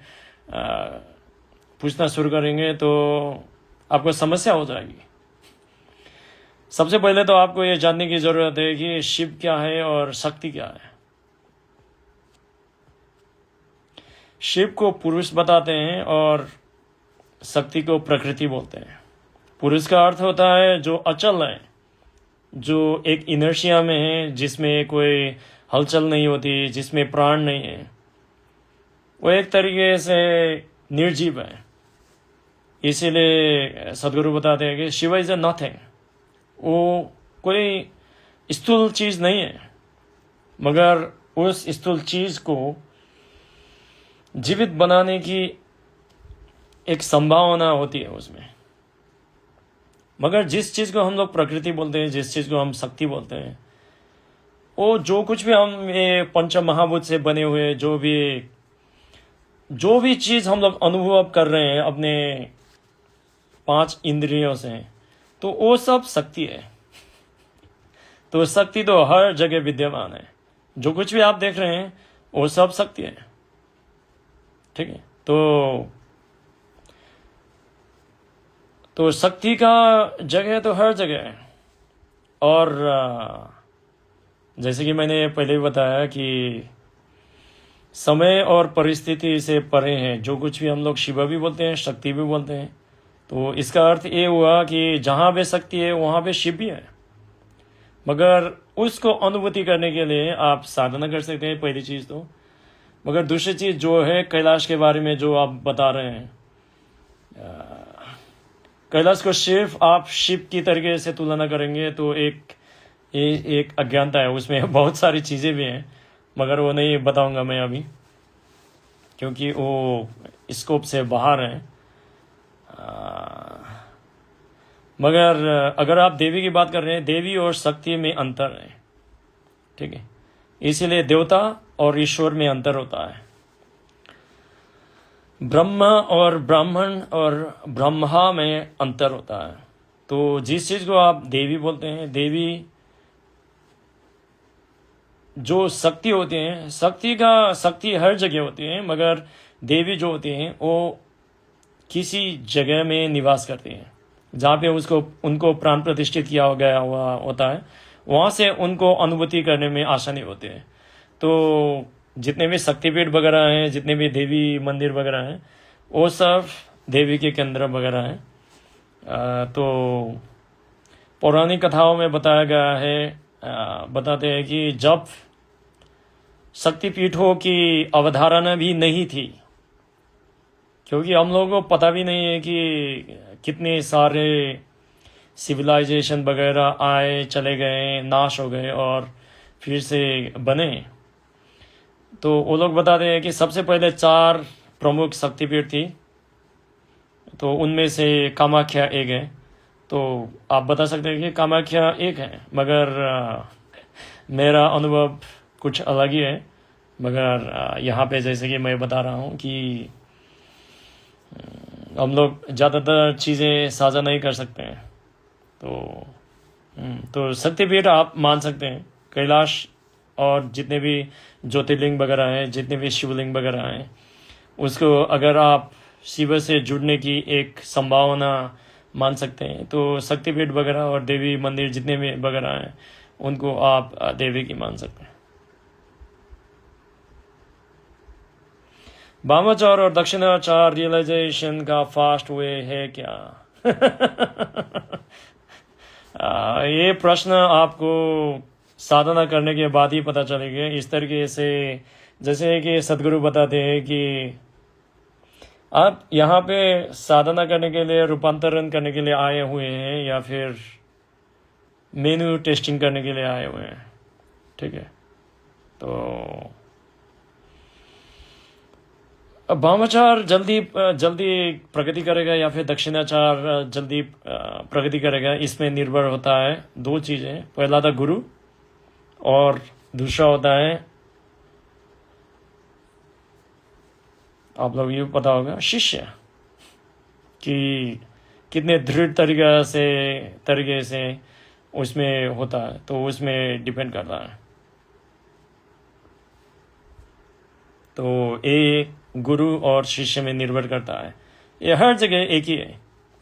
पूछना शुरू करेंगे तो आपको समस्या हो जाएगी। सबसे पहले तो आपको ये जानने की जरूरत है कि शिव क्या है और शक्ति क्या है। शिव को पुरुष बताते हैं और शक्ति को प्रकृति बोलते हैं। पुरुष का अर्थ होता है जो अचल है, जो एक इनर्शिया में है, जिसमें कोई हलचल नहीं होती, जिसमें प्राण नहीं है, वो एक तरीके से निर्जीव है। इसीलिए सदगुरु बताते हैं कि शिव इज अ नथिंग। वो कोई स्थूल चीज नहीं है, मगर उस स्थूल चीज को जीवित बनाने की एक संभावना होती है उसमें। मगर जिस चीज को हम लोग प्रकृति बोलते हैं, जिस चीज को हम शक्ति बोलते हैं, वो जो कुछ भी हम ये पंच महाभूत से बने हुए जो भी चीज हम लोग अनुभव कर रहे हैं अपने 5 इंद्रियों से, तो वो सब शक्ति है। तो शक्ति तो हर जगह विद्यमान है। जो कुछ भी आप देख रहे हैं वो सब शक्ति है। ठीक है, तो शक्ति का जगह तो हर जगह है। और जैसे कि मैंने पहले ही बताया कि समय और परिस्थिति से परे हैं। जो कुछ भी हम लोग शिव भी बोलते हैं, शक्ति भी बोलते हैं, तो इसका अर्थ ये हुआ कि जहाँ पे शक्ति है वहाँ पे शिव भी है। मगर उसको अनुभूति करने के लिए आप साधना कर सकते हैं, पहली चीज़ तो। मगर दूसरी चीज़ जो है कैलाश के बारे में जो आप बता रहे हैं, कैलाश को सिर्फ आप शिव की तरीके से तुलना करेंगे तो एक अज्ञानता है उसमें। बहुत सारी चीज़ें भी हैं, मगर वो नहीं बताऊंगा मैं अभी, क्योंकि वो स्कोप से बाहर है। मगर अगर आप देवी की बात कर रहे हैं, देवी और शक्ति में अंतर है। ठीक है, इसीलिए देवता और ईश्वर में अंतर होता है। ब्रह्मा और ब्राह्मण और ब्रह्मा में अंतर होता है। तो जिस चीज़ को आप देवी बोलते हैं, देवी जो शक्ति होती हैं, शक्ति हर जगह होती है, मगर देवी जो होती हैं वो किसी जगह में निवास करती हैं जहाँ पे उनको प्राण प्रतिष्ठित किया गया हुआ होता है। वहाँ से उनको अनुभूति करने में आसानी होती है। तो जितने भी शक्तिपीठ वगैरह हैं, जितने भी देवी मंदिर वगैरह हैं, वो सब देवी के केंद्र वगैरह हैं। तो पौराणिक कथाओं में बताया गया है, बताते हैं कि जब शक्तिपीठों की अवधारणा भी नहीं थी, क्योंकि हम लोगों को पता भी नहीं है कि कितने सारे सिविलाइजेशन वगैरह आए, चले गए, नाश हो गए और फिर से बने। तो वो लोग बताते हैं कि सबसे पहले 4 प्रमुख शक्तिपीठ थी, तो उनमें से कामाख्या एक है। तो आप बता सकते हैं कि कामाख्या एक है, मगर मेरा अनुभव कुछ अलग ही है। मगर यहाँ पे जैसे कि मैं बता रहा हूँ कि हम लोग ज़्यादातर चीज़ें साझा नहीं कर सकते हैं। तो शक्तिपीठ आप मान सकते हैं। कैलाश और जितने भी ज्योतिर्लिंग वगैरह हैं, जितने भी शिवलिंग वगैरह हैं, उसको अगर आप शिव से जुड़ने की एक संभावना मान सकते हैं, तो शक्तिपीठ वगैरह और देवी मंदिर जितने भी वगैरह हैं, उनको आप देवी की मान सकते हैं। वामाचार और दक्षिणाचार रियलाइजेशन का फास्ट वे है क्या? ये प्रश्न आपको साधना करने के बाद ही पता चलेगा। इस तरीके से जैसे कि सदगुरु बताते हैं कि आप यहाँ पे साधना करने के लिए, रूपांतरण करने के लिए आए हुए हैं या फिर मेनू टेस्टिंग करने के लिए आए हुए हैं। ठीक है, तो अब वामाचार जल्दी जल्दी प्रगति करेगा या फिर दक्षिणाचार जल्दी प्रगति करेगा, इसमें निर्भर होता है दो चीजें। पहला था गुरु और दूसरा होता है, आप लोग ये पता होगा, शिष्य कि कितने दृढ़ तरीके से उसमें होता है, तो उसमें डिपेंड करता है। तो ये गुरु और शिष्य में निर्भर करता है। ये हर जगह एक ही है,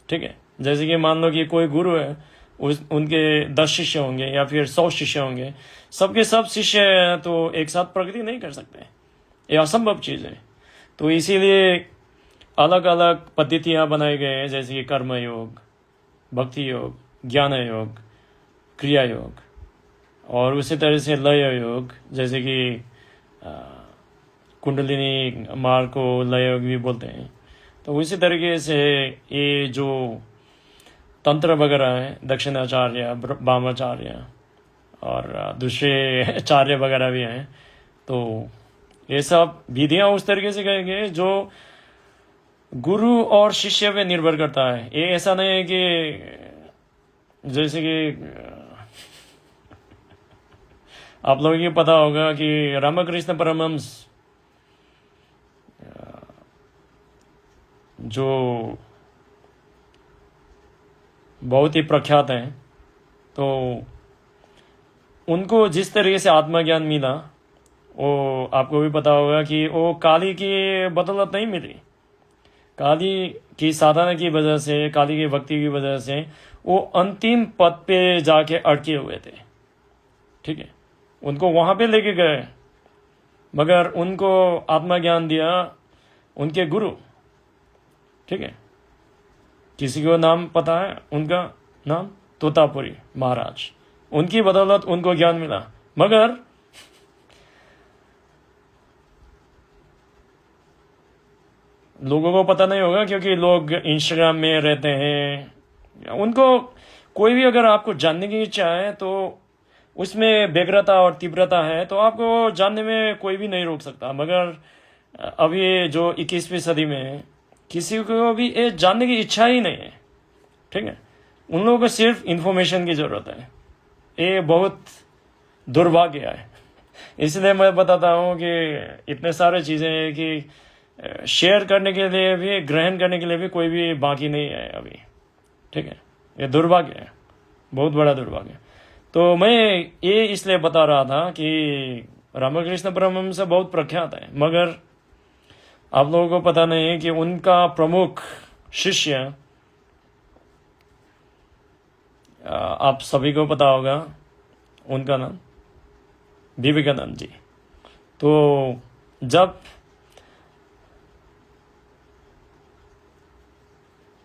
ठीक है। जैसे कि मान लो कि कोई गुरु है, उनके 10 शिष्य होंगे या फिर 100 शिष्य होंगे, सबके सब शिष्य तो एक साथ प्रगति नहीं कर सकते, ये असंभव चीज़ है। तो इसीलिए अलग अलग पद्धतियाँ बनाई गई हैं, जैसे कि कर्म योग, भक्ति योग, ज्ञान योग, क्रिया योग, और उसी तरह से लय योग, जैसे कि कुंडलिनी मार्ग को लय योग भी बोलते हैं। तो उसी तरीके से ये जो तंत्र वगैरह है, दक्षिणाचार्य, वामाचार्य और दूसरे आचार्य वगैरह भी हैं, तो ये सब विधियां उस तरीके से कहेंगे जो गुरु और शिष्य पे निर्भर करता है। ये ऐसा नहीं है कि जैसे कि आप लोगों को पता होगा कि रामकृष्ण परमहंस जो बहुत ही प्रख्यात हैं, तो उनको जिस तरीके से आत्मज्ञान मिला, वो आपको भी पता होगा कि वो काली की बदौलत नहीं मिली। काली की साधना की वजह से, काली की भक्ति की वजह से वो अंतिम पद पे जाके अटके हुए थे, ठीक है। उनको वहाँ पे लेके गए, मगर उनको आत्मज्ञान दिया उनके गुरु, ठीक है। किसी को नाम पता है उनका नाम? तोतापुरी महाराज। उनकी बदौलत उनको ज्ञान मिला, मगर लोगों को पता नहीं होगा, क्योंकि लोग इंस्टाग्राम में रहते हैं। उनको कोई भी अगर आपको जानने की इच्छा है तो उसमें व्यग्रता और तीव्रता है, तो आपको जानने में कोई भी नहीं रोक सकता। मगर अभी जो 21वीं सदी में किसी को भी ये जानने की इच्छा ही नहीं है, ठीक है। उन लोगों को सिर्फ इंफॉर्मेशन की जरूरत है। ये बहुत दुर्भाग्य है। इसलिए मैं बताता हूँ कि इतने सारे चीज़ें हैं कि शेयर करने के लिए भी, ग्रहण करने के लिए भी कोई भी बाकी नहीं है अभी, ठीक है। ये दुर्भाग्य है, बहुत बड़ा दुर्भाग्य। तो मैं ये इसलिए बता रहा था कि रामकृष्ण परमहंस बहुत प्रख्यात है, मगर आप लोगों को पता नहीं है कि उनका प्रमुख शिष्य, आप सभी को पता होगा उनका नाम विवेकानंद जी। तो जब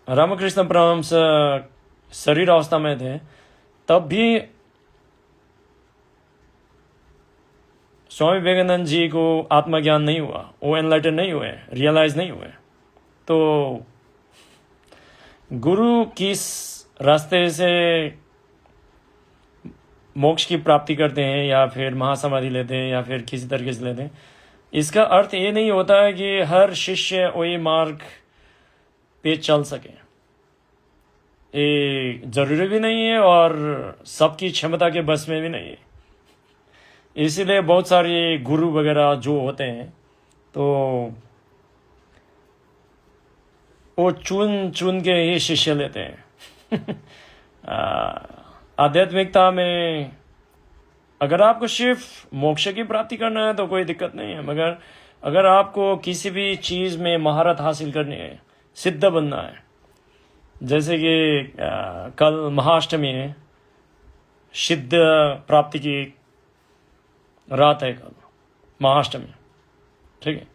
रामकृष्ण परमहंस शरीर अवस्था में थे, तब भी स्वामी विवेकानंद जी को आत्मज्ञान नहीं हुआ, वो एनलाइटन नहीं हुए, रियलाइज नहीं हुए। तो गुरु किस रास्ते से मोक्ष की प्राप्ति करते हैं, या फिर महासमाधि लेते हैं, या फिर किसी तरीके से लेते हैं, इसका अर्थ ये नहीं होता है कि हर शिष्य वही मार्ग पे चल सके। ये जरूरी भी नहीं है और सबकी क्षमता के बस में भी नहीं है। इसीलिए बहुत सारे गुरु वगैरह जो होते हैं, तो वो चुन चुन के ही शिष्य लेते हैं। आध्यात्मिकता में अगर आपको सिर्फ मोक्ष की प्राप्ति करना है तो कोई दिक्कत नहीं है, मगर अगर आपको किसी भी चीज़ में महारत हासिल करनी है, सिद्ध बनना है, जैसे कि कल महाअष्टमी है, सिद्ध प्राप्ति की रात है कल महाअष्टमी, ठीक है।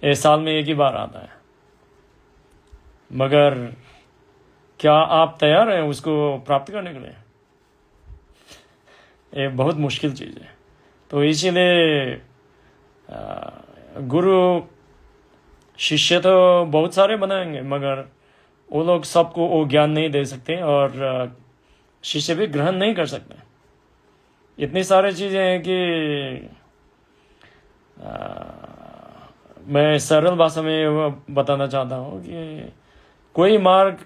ये साल में एक ही बार आता है, मगर क्या आप तैयार हैं उसको प्राप्त करने के लिए? ये बहुत मुश्किल चीज़ है। तो इसीलिए गुरु शिष्य तो बहुत सारे बनाएंगे, मगर वो लोग सबको वो ज्ञान नहीं दे सकते, और शिष्य भी ग्रहण नहीं कर सकते। इतनी सारी चीज़ें हैं कि मैं सरल भाषा में वो बताना चाहता हूँ कि कोई मार्ग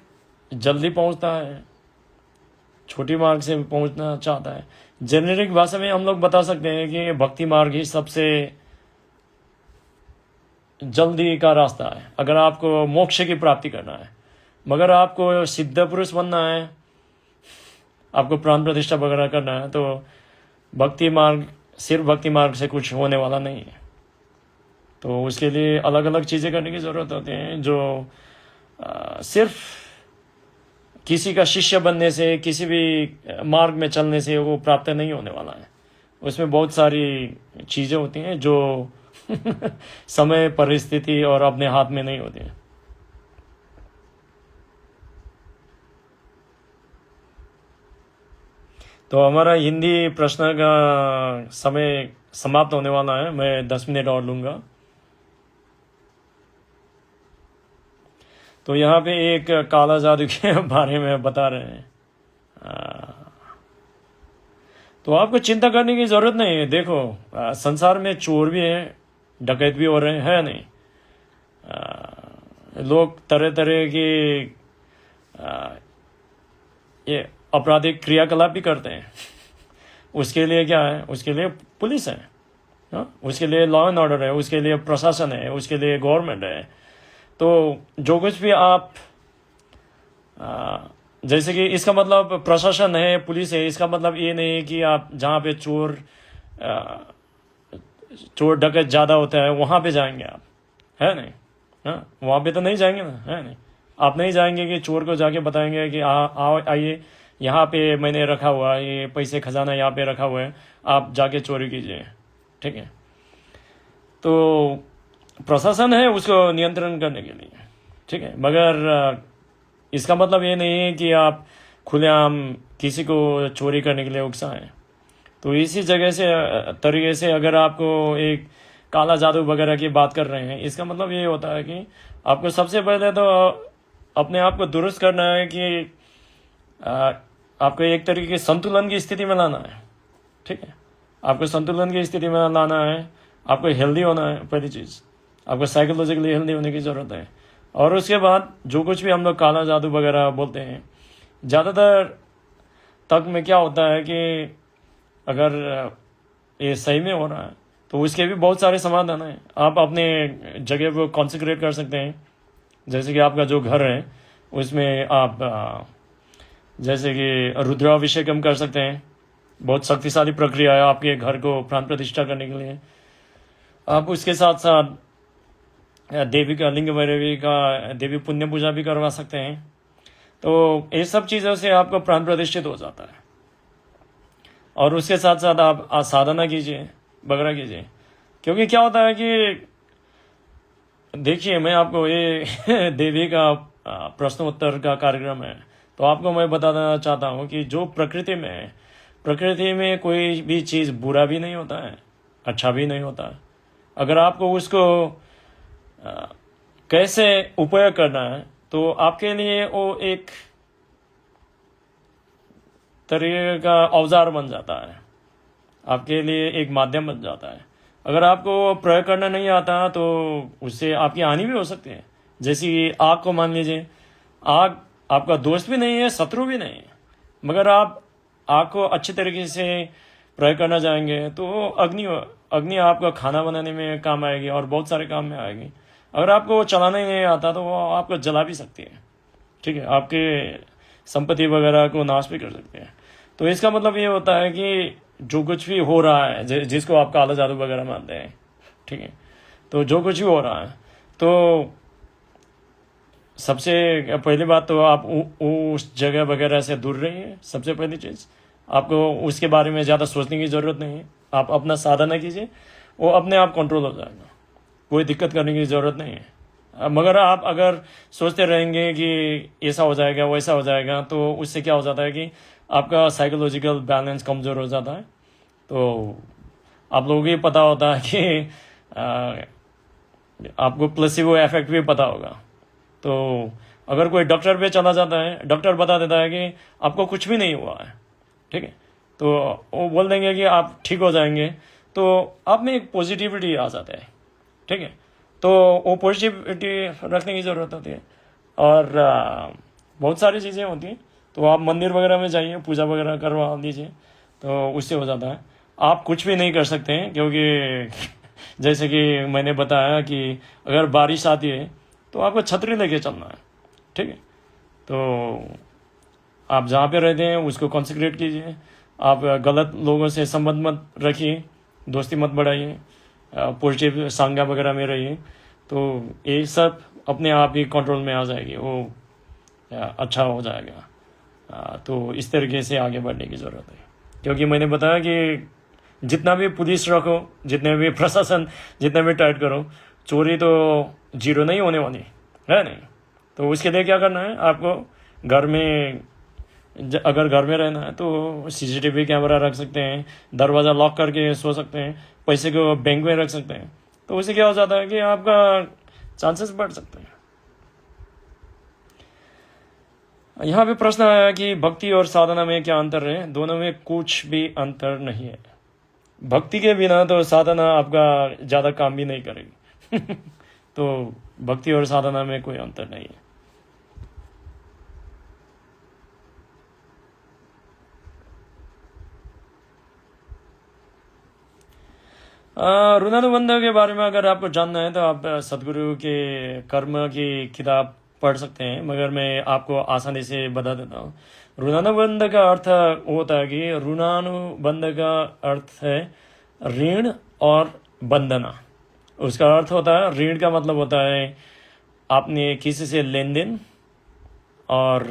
जल्दी पहुँचता है, छोटी मार्ग से पहुँचना चाहता है। जेनेरिक भाषा में हम लोग बता सकते हैं कि भक्ति मार्ग ही सबसे जल्दी का रास्ता है अगर आपको मोक्ष की प्राप्ति करना है। मगर आपको सिद्ध पुरुष बनना है, आपको प्राण प्रतिष्ठा वगैरह करना है, तो भक्ति मार्ग, सिर्फ भक्ति मार्ग से कुछ होने वाला नहीं है। तो उसके लिए अलग अलग चीज़ें करने की ज़रूरत होती है, जो सिर्फ किसी का शिष्य बनने से, किसी भी मार्ग में चलने से वो प्राप्त नहीं होने वाला है। उसमें बहुत सारी चीज़ें होती हैं जो समय, परिस्थिति और अपने हाथ में नहीं होती हैं। तो हमारा हिंदी प्रश्न का समय समाप्त होने वाला है। मैं 10 मिनट और लूँगा। तो यहाँ पे एक काला जादू के बारे में बता रहे हैं। तो आपको चिंता करने की ज़रूरत नहीं है। देखो, संसार में चोर भी हैं, डकैत भी हो रहे हैं नहीं। लोग तरह तरह के ये आपराधिक क्रियाकलाप भी करते हैं। उसके लिए क्या है? उसके लिए पुलिस है, उसके लिए लॉ एंड ऑर्डर है, उसके लिए प्रशासन है, उसके लिए गवर्नमेंट है। तो जो कुछ भी आप जैसे कि इसका मतलब प्रशासन है, पुलिस है, इसका मतलब ये नहीं है कि आप जहाँ पे चोर डकैत ज़्यादा होता है वहाँ पे जाएंगे आप, है नहीं? हाँ, वहाँ पे तो नहीं जाएंगे ना, है नहीं? आप नहीं जाएंगे कि चोर को जाके बताएंगे कि आओ आइए, यहाँ पे मैंने रखा हुआ है, ये पैसे खजाना यहाँ पे रखा हुआ है, आप जाके चोरी कीजिए। ठीक है? तो प्रशासन है उसको नियंत्रण करने के लिए, ठीक है। मगर इसका मतलब ये नहीं है कि आप खुलेआम किसी को चोरी करने के लिए उकसाएं। तो इसी जगह से तरीके से अगर आपको एक काला जादू वगैरह की बात कर रहे हैं, इसका मतलब ये होता है कि आपको सबसे पहले तो अपने आप को दुरुस्त करना है कि आपको एक तरीके के संतुलन की स्थिति में लाना है। ठीक है? आपको संतुलन की स्थिति में लाना है, आपको हेल्दी होना है। पहली चीज़, आपको साइकोलॉजिकली हेल्दी होने की ज़रूरत है। और उसके बाद जो कुछ भी हम लोग काला जादू वगैरह बोलते हैं, ज़्यादातर तक में क्या होता है कि अगर ये सही में हो रहा है तो उसके भी बहुत सारे समाधान हैं। आप अपने जगह को कॉन्सेंट्रेट कर सकते हैं। जैसे कि आपका जो घर है उसमें आप जैसे कि रुद्राभिषेकम कर सकते हैं। बहुत शक्तिशाली प्रक्रिया है आपके घर को प्राण प्रतिष्ठा करने के लिए। आप उसके साथ साथ देवी का लिंग भैरवी का देवी पुण्य पूजा भी करवा सकते हैं। तो ये सब चीज़ों से आपको प्राण प्रतिष्ठित हो जाता है। और उसके साथ साथ आप साधना कीजिए वगैरह कीजिए। क्योंकि क्या होता है कि देखिए, मैं आपको ये देवी का प्रश्न उत्तर का कार्यक्रम है, तो आपको मैं बताना चाहता हूँ कि जो प्रकृति में है, प्रकृति में कोई भी चीज़ बुरा भी नहीं होता है, अच्छा भी नहीं होता है। अगर आपको उसको कैसे उपयोग करना है तो आपके लिए वो एक तरीके का औजार बन जाता है, आपके लिए एक माध्यम बन जाता है। अगर आपको प्रयोग करना नहीं आता तो उससे आपकी हानि भी हो सकती है। जैसे कि आग को मान लीजिए, आग आपका दोस्त भी नहीं है, शत्रु भी नहीं है, मगर आप आग को अच्छे तरीके से प्रयोग करना चाहेंगे तो अग्नि आपका खाना बनाने में काम आएगी और बहुत सारे काम में आएगी। अगर आपको चलाना ही नहीं आता तो वो आपको जला भी सकती है। ठीक है? आपके संपत्ति वगैरह को नाश भी कर सकते हैं। तो इसका मतलब ये होता है कि जो कुछ भी हो रहा है, जिसको आप काला जादू वगैरह मानते हैं, ठीक है, तो जो कुछ भी हो रहा है, तो सबसे पहली बात तो आप उस जगह वगैरह से दूर रहिए। सबसे पहली चीज़, आपको उसके बारे में ज़्यादा सोचने की ज़रूरत नहीं है। आप अपना साधना कीजिए, वो अपने आप कंट्रोल हो जाएगा, कोई दिक्कत करने की ज़रूरत नहीं है। मगर आप अगर सोचते रहेंगे कि ऐसा हो जाएगा वैसा हो जाएगा, तो उससे क्या हो जाता है कि आपका साइकोलॉजिकल बैलेंस कमज़ोर हो जाता है। तो आप लोगों को ये पता होता है कि आपको प्लेसिबो इफेक्ट भी पता होगा। तो अगर कोई डॉक्टर पे चला जाता है, डॉक्टर बता देता है कि आपको कुछ भी नहीं हुआ है, ठीक है, तो वो बोल देंगे कि आप ठीक हो जाएंगे, तो आप में एक पॉजिटिविटी आ जाता है। ठीक है? तो वो पॉजिटिविटी रखने की ज़रूरत होती है। और बहुत सारी चीज़ें होती हैं। तो आप मंदिर वगैरह में जाइए, पूजा वगैरह करवा लीजिए, तो उससे हो जाता है। आप कुछ भी नहीं कर सकते हैं, क्योंकि जैसे कि मैंने बताया कि अगर बारिश आती है तो आपको छतरी लेके चलना है, ठीक है। तो आप जहाँ पे रहते हैं उसको कॉन्सेंट्रेट कीजिए। आप गलत लोगों से संबंध मत रखिए, दोस्ती मत बढ़ाइए, पॉजिटिव संज्ञा वगैरह में रहिए। तो ये सब अपने आप ही कंट्रोल में आ जाएगी, वो अच्छा हो जाएगा। तो इस तरीके से आगे बढ़ने की ज़रूरत है, क्योंकि मैंने बताया कि जितना भी पुलिस रखो, जितने भी प्रशासन, जितना भी टाइट करो, चोरी तो जीरो नहीं होने वाली है नहीं। तो उसके लिए क्या करना है आपको, घर में अगर घर में रहना है तो सीसीटीवी कैमरा रख सकते हैं, दरवाज़ा लॉक करके सो सकते हैं, पैसे को बैंक में रख सकते हैं। तो उससे क्या हो जाता है कि आपका चांसेस बढ़ सकते हैं। यहाँ पे प्रश्न आया कि भक्ति और साधना में क्या अंतर है। दोनों में कुछ भी अंतर नहीं है। भक्ति के बिना तो साधना आपका ज़्यादा काम भी नहीं करेगी। तो भक्ति और साधना में कोई अंतर नहीं है। ऋणानुबंध के बारे में अगर आपको जानना है तो आप सदगुरु के कर्म की किताब पढ़ सकते हैं, मगर मैं आपको आसानी से बता देता हूँ। ऋणानुबंध का अर्थ होता है कि ऋणानुबंध का अर्थ है ऋण और बंधना। उसका अर्थ होता है, ऋण का मतलब होता है आपने किसी से लेन देन, और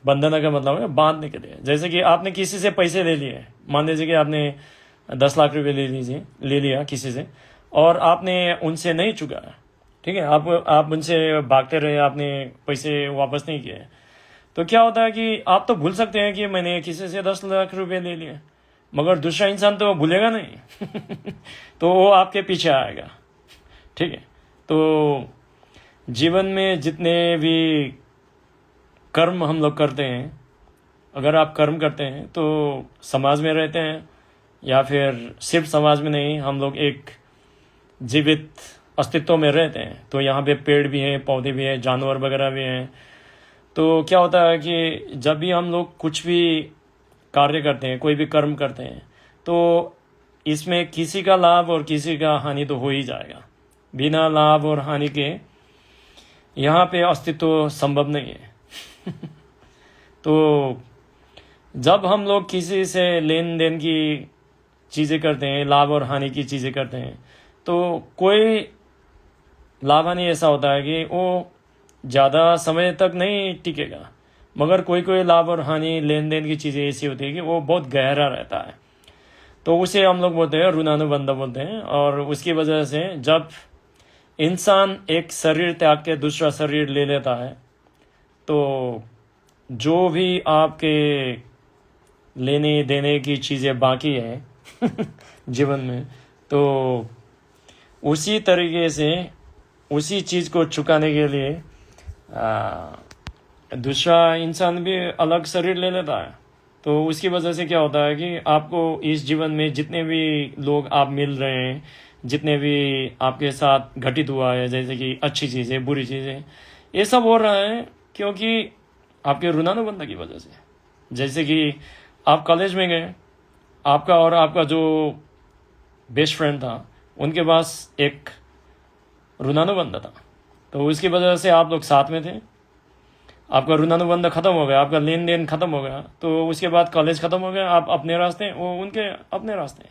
बंधना का मतलब है बांधने के लिए। जैसे कि आपने किसी से पैसे ले लिए, मान लीजिए कि आपने 10 लाख रुपए ले लिया किसी से, और आपने उनसे नहीं चुकाया, ठीक है, आप उनसे भागते रहे, आपने पैसे वापस नहीं किए। तो क्या होता है कि आप तो भूल सकते हैं कि मैंने किसी से 10 लाख रुपए ले लिए, मगर दूसरा इंसान तो भूलेगा नहीं। तो वो आपके पीछे आएगा, ठीक है। तो जीवन में जितने भी कर्म हम लोग करते हैं, अगर आप कर्म करते हैं तो समाज में रहते हैं, या फिर सिर्फ समाज में नहीं, हम लोग एक जीवित अस्तित्व में रहते हैं। तो यहाँ पे पेड़ भी हैं, पौधे भी हैं, जानवर वगैरह भी हैं। तो क्या होता है कि जब भी हम लोग कुछ भी कार्य करते हैं, कोई भी कर्म करते हैं, तो इसमें किसी का लाभ और किसी का हानि तो हो ही जाएगा। बिना लाभ और हानि के यहाँ पे अस्तित्व संभव नहीं है। तो जब हम लोग किसी से लेन देन की चीज़ें करते हैं, लाभ और हानि की चीज़ें करते हैं, तो कोई लाभ हानि ऐसा होता है कि वो ज़्यादा समय तक नहीं टिकेगा, मगर कोई कोई लाभ और हानि लेन देन की चीज़ें ऐसी होती है कि वो बहुत गहरा रहता है। तो उसे हम लोग बोलते हैं ऋणानुबंध बोलते हैं। और उसकी वजह से जब इंसान एक शरीर त्याग के दूसरा शरीर ले लेता है, तो जो भी आपके लेने देने की चीज़ें बाकी है जीवन में, तो उसी तरीके से उसी चीज़ को चुकाने के लिए दूसरा इंसान भी अलग शरीर ले लेता है। तो उसकी वजह से क्या होता है कि आपको इस जीवन में जितने भी लोग आप मिल रहे हैं, जितने भी आपके साथ घटित हुआ है, जैसे कि अच्छी चीज़ें, बुरी चीज़ें, ये सब हो रहा है क्योंकि आपके ऋणानुबंध की वजह से। जैसे कि आप कॉलेज में गए, आपका और आपका जो बेस्ट फ्रेंड था, उनके पास एक ऋणानुबंध था, तो उसकी वजह से आप लोग साथ में थे। आपका ऋणानुबंध खत्म हो गया, आपका लेन देन खत्म हो गया, तो उसके बाद कॉलेज खत्म हो गया, आप अपने रास्ते, वो उनके अपने रास्ते।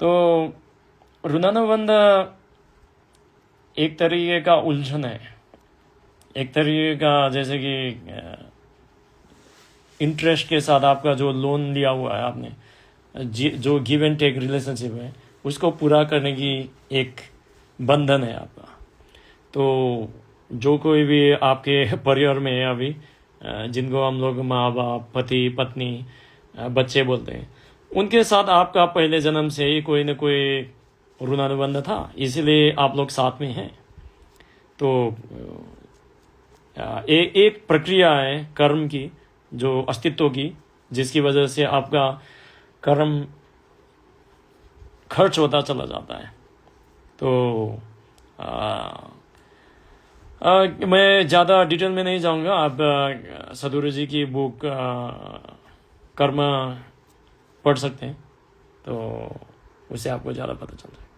तो ऋणानुबंध एक तरीके का उलझन है, एक तरीके का, जैसे कि इंटरेस्ट के साथ आपका जो लोन लिया हुआ है आपने, जो गिव एंड टेक रिलेशनशिप है, उसको पूरा करने की एक बंधन है आपका। तो जो कोई भी आपके परिवार में है अभी, जिनको हम लोग माँ बाप, पति पत्नी, बच्चे बोलते हैं, उनके साथ आपका पहले जन्म से ही कोई न कोई ऋणानुबंध था, इसलिए आप लोग साथ में हैं। तो एक प्रक्रिया है कर्म की, जो अस्तित्व की, जिसकी वजह से आपका कर्म खर्च होता चला जाता है। तो मैं ज़्यादा डिटेल में नहीं जाऊंगा। आप सदगुरु जी की बुक कर्म पढ़ सकते हैं, तो उससे आपको ज़्यादा पता चल जाएगा।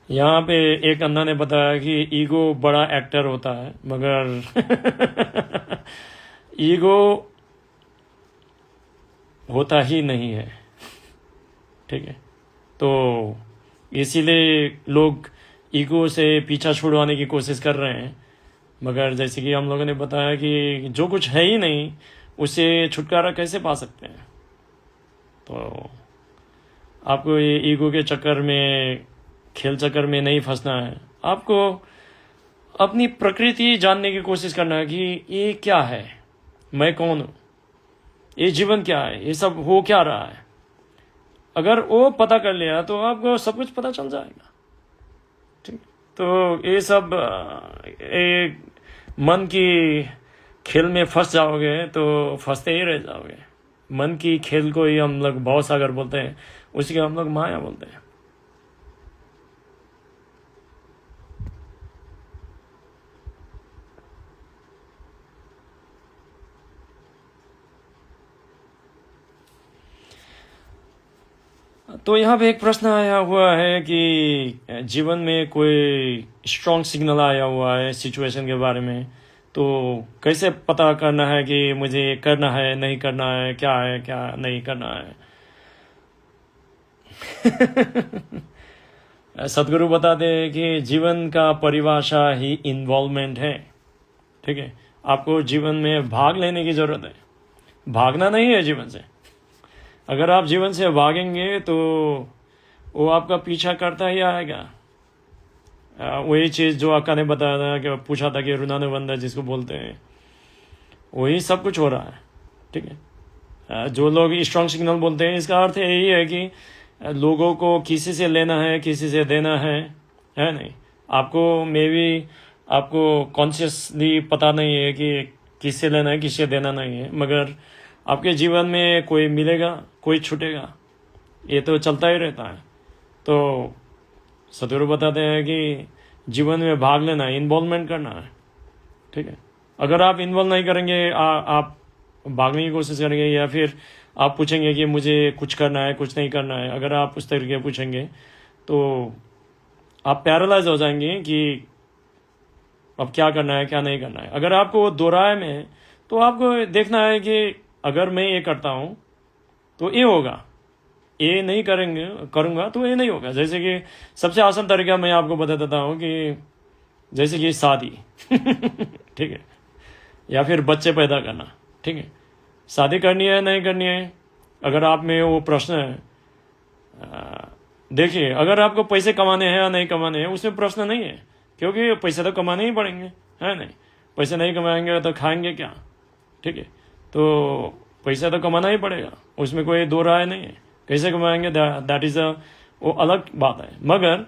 यहाँ पे एक अन्ना ने बताया कि ईगो बड़ा एक्टर होता है, मगर ईगो होता ही नहीं है, ठीक है। तो इसीलिए लोग ईगो से पीछा छुड़वाने की कोशिश कर रहे हैं, मगर जैसे कि हम लोगों ने बताया कि जो कुछ है ही नहीं उससे छुटकारा कैसे पा सकते हैं। तो आपको ये ईगो के चक्कर में, खेल चक्कर में नहीं फंसना है। आपको अपनी प्रकृति जानने की कोशिश करना है कि ये क्या है, मैं कौन हूँ, ये जीवन क्या है, ये सब हो क्या रहा है। अगर वो पता कर लिया तो आपको सब कुछ पता चल जाएगा, ठीक। तो ये सब एक मन की खेल में फंस जाओगे तो फंसते ही रह जाओगे। मन की खेल को ही हम लोग भव सागर बोलते हैं, उसी को हम लोग माया बोलते हैं। तो यहाँ पे एक प्रश्न आया हुआ है कि जीवन में कोई स्ट्रॉन्ग सिग्नल आया हुआ है सिचुएशन के बारे में, तो कैसे पता करना है कि मुझे करना है नहीं करना है, क्या है क्या नहीं करना है। सदगुरु बताते हैं कि जीवन का परिभाषा ही इन्वॉल्वमेंट है, ठीक है। आपको जीवन में भाग लेने की जरूरत है, भागना नहीं है जीवन से। अगर आप जीवन से भागेंगे तो वो आपका पीछा करता ही आएगा। वही चीज़ जो आका ने बताया था कि पूछा था कि ऋणानुबंध जिसको बोलते हैं, वही सब कुछ हो रहा है, ठीक है। जो लोग स्ट्रॉन्ग सिग्नल बोलते हैं, इसका अर्थ यही है कि लोगों को किसी से लेना है किसी से देना है नहीं। आपको मे बी आपको कॉन्शियसली पता नहीं है कि किससे लेना है किससे देना नहीं है, मगर आपके जीवन में कोई मिलेगा कोई छूटेगा, ये तो चलता ही रहता है। तो सदगुरु बताते हैं कि जीवन में भाग लेना है, इन्वॉल्वमेंट करना है, ठीक है। अगर आप इन्वॉल्व नहीं करेंगे, आप भागने की कोशिश करेंगे या फिर आप पूछेंगे कि मुझे कुछ करना है कुछ नहीं करना है, अगर आप उस तरीके पूछेंगे तो आप पैरालाइज हो जाएंगे कि अब क्या करना है क्या नहीं करना है। अगर आपको वो दो राय में है तो आपको देखना है कि अगर मैं ये करता हूँ तो ये होगा, ये नहीं करूँगा तो ये नहीं होगा। जैसे कि सबसे आसान तरीका मैं आपको बता देता हूँ कि जैसे कि शादी ठीक है, या फिर बच्चे पैदा करना, ठीक है। शादी करनी है नहीं करनी है, अगर आप में वो प्रश्न है, देखिए अगर आपको पैसे कमाने हैं या नहीं कमाने हैं उसमें प्रश्न नहीं है, क्योंकि पैसे तो कमाने ही पड़ेंगे, है नहीं। पैसे नहीं कमाएंगे तो खाएंगे क्या, ठीक है। तो पैसा तो कमाना ही पड़ेगा, उसमें कोई दो राय नहीं है। कैसे कमाएंगे दैट इज वो अलग बात है। मगर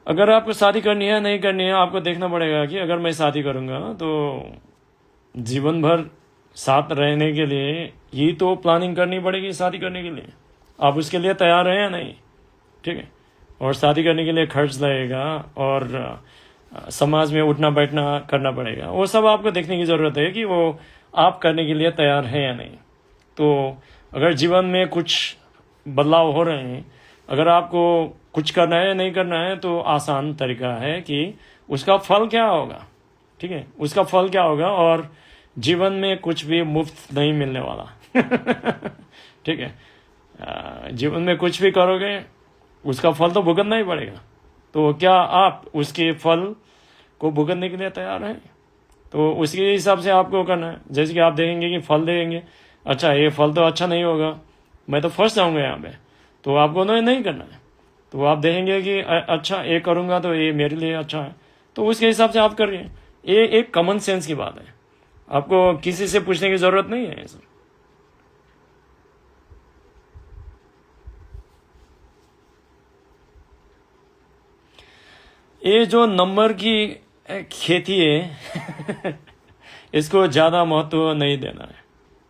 अगर आपको शादी करनी है नहीं करनी है, आपको देखना पड़ेगा कि अगर मैं शादी करूँगा तो जीवन भर साथ रहने के लिए ही तो प्लानिंग करनी पड़ेगी। शादी करने के लिए आप उसके लिए तैयार हैं या नहीं, ठीक है। और शादी करने के लिए खर्च लगेगा और समाज में उठना बैठना करना पड़ेगा, वो सब आपको देखने की ज़रूरत है कि वो आप करने के लिए तैयार हैं या नहीं। तो अगर जीवन में कुछ बदलाव हो रहे हैं, अगर आपको कुछ करना है नहीं करना है, तो आसान तरीका है कि उसका फल क्या होगा, ठीक है। उसका फल क्या होगा, और जीवन में कुछ भी मुफ्त नहीं मिलने वाला ठीक है। जीवन में कुछ भी करोगे उसका फल तो भुगतना ही पड़ेगा। तो क्या आप उसके फल को भुगतने के लिए तैयार हैं? तो उसके हिसाब से आपको करना है। जैसे कि आप देखेंगे कि फल देंगे, अच्छा ये फल तो अच्छा नहीं होगा, मैं तो फंस जाऊंगा यहाँ पे, तो आपको नहीं करना है। तो आप देखेंगे कि अच्छा ये करूँगा तो ये मेरे लिए अच्छा है, तो उसके हिसाब से आप करिए। ये एक कॉमन सेंस की बात है, आपको किसी से पूछने की ज़रूरत नहीं है। ऐसा ये जो नंबर की खेती है इसको ज़्यादा महत्व नहीं देना है,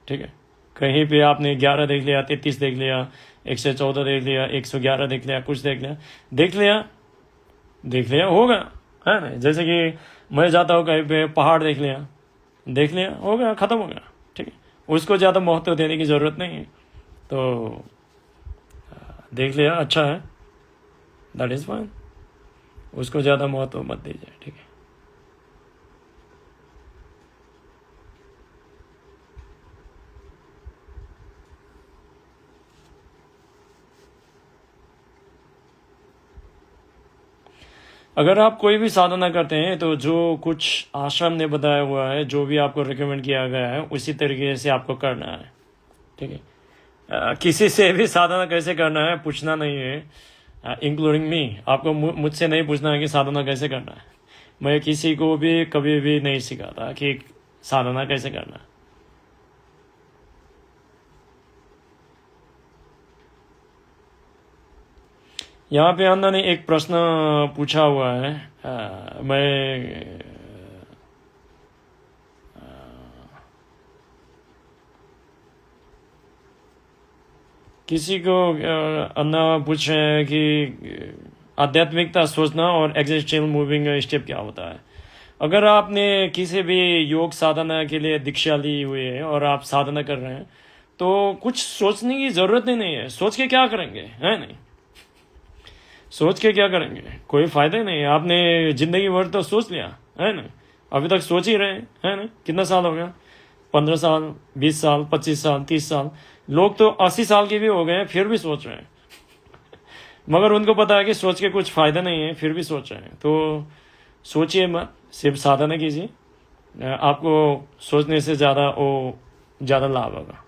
ठीक है। कहीं पे आपने 11 देख लिया, 33 देख लिया, 114 देख लिया, 111 देख लिया, कुछ देख लिया होगा, है ना। जैसे कि मैं जाता हूँ कहीं पे, पहाड़ देख लिया हो गया, ख़त्म हो गया, ठीक है। उसको ज़्यादा महत्व देने की ज़रूरत नहीं है। तो देख लिया, अच्छा है, दैट इज़ फाइन, उसको ज़्यादा महत्व मत दीजिए, ठीक है। अगर आप कोई भी साधना करते हैं तो जो कुछ आश्रम ने बताया हुआ है, जो भी आपको रिकमेंड किया गया है, उसी तरीके से आपको करना है, ठीक है। किसी से भी साधना कैसे करना है पूछना नहीं है, इंक्लूडिंग मी। आपको मुझसे नहीं पूछना है कि साधना कैसे करना है। मैं किसी को भी कभी भी नहीं सिखाता कि साधना कैसे करना है। यहाँ पे अन्ना ने एक प्रश्न पूछा हुआ है। मैं किसी को अन्ना पूछ रहे हैं कि आध्यात्मिकता सोचना और एग्जिस्टेंशियल मूविंग स्टेप क्या होता है। अगर आपने किसी भी योग साधना के लिए दीक्षा ली हुई है और आप साधना कर रहे हैं तो कुछ सोचने की ज़रूरत ही नहीं है। सोच के क्या करेंगे, है नहीं, सोच के क्या करेंगे, कोई फायदा ही नहीं है। आपने जिंदगी भर तो सोच लिया, है ना, अभी तक सोच ही रहे हैं ना। कितना साल हो गया, 15 साल, 20 साल, 25 साल, 30 साल, लोग तो 80 साल के भी हो गए हैं फिर भी सोच रहे हैं। मगर उनको पता है कि सोच के कुछ फायदा नहीं है, फिर भी सोच रहे हैं। तो सोचिए मत, सिर्फ साधना कीजिए, आपको सोचने से ज़्यादा लाभ होगा।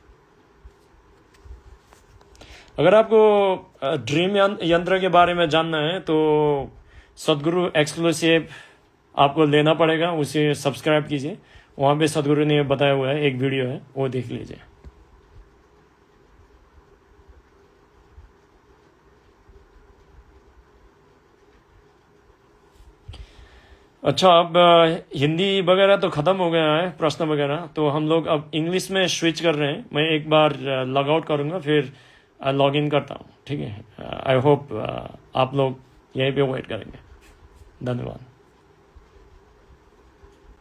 अगर आपको ड्रीम यंत्र के बारे में जानना है तो सदगुरु एक्सक्लूसिव आपको लेना पड़ेगा, उसे सब्सक्राइब कीजिए। वहाँ पे सदगुरु ने बताया हुआ है, एक वीडियो है, वो देख लीजिए। अच्छा, अब हिंदी वगैरह तो ख़त्म हो गया है, प्रश्न वगैरह, तो हम लोग अब इंग्लिश में स्विच कर रहे हैं। मैं एक बार लॉग आउट करूँगा, फिर लॉग इन करता हूँ, ठीक है। आई होप आप लोग यहीं पे वेट करेंगे। धन्यवाद।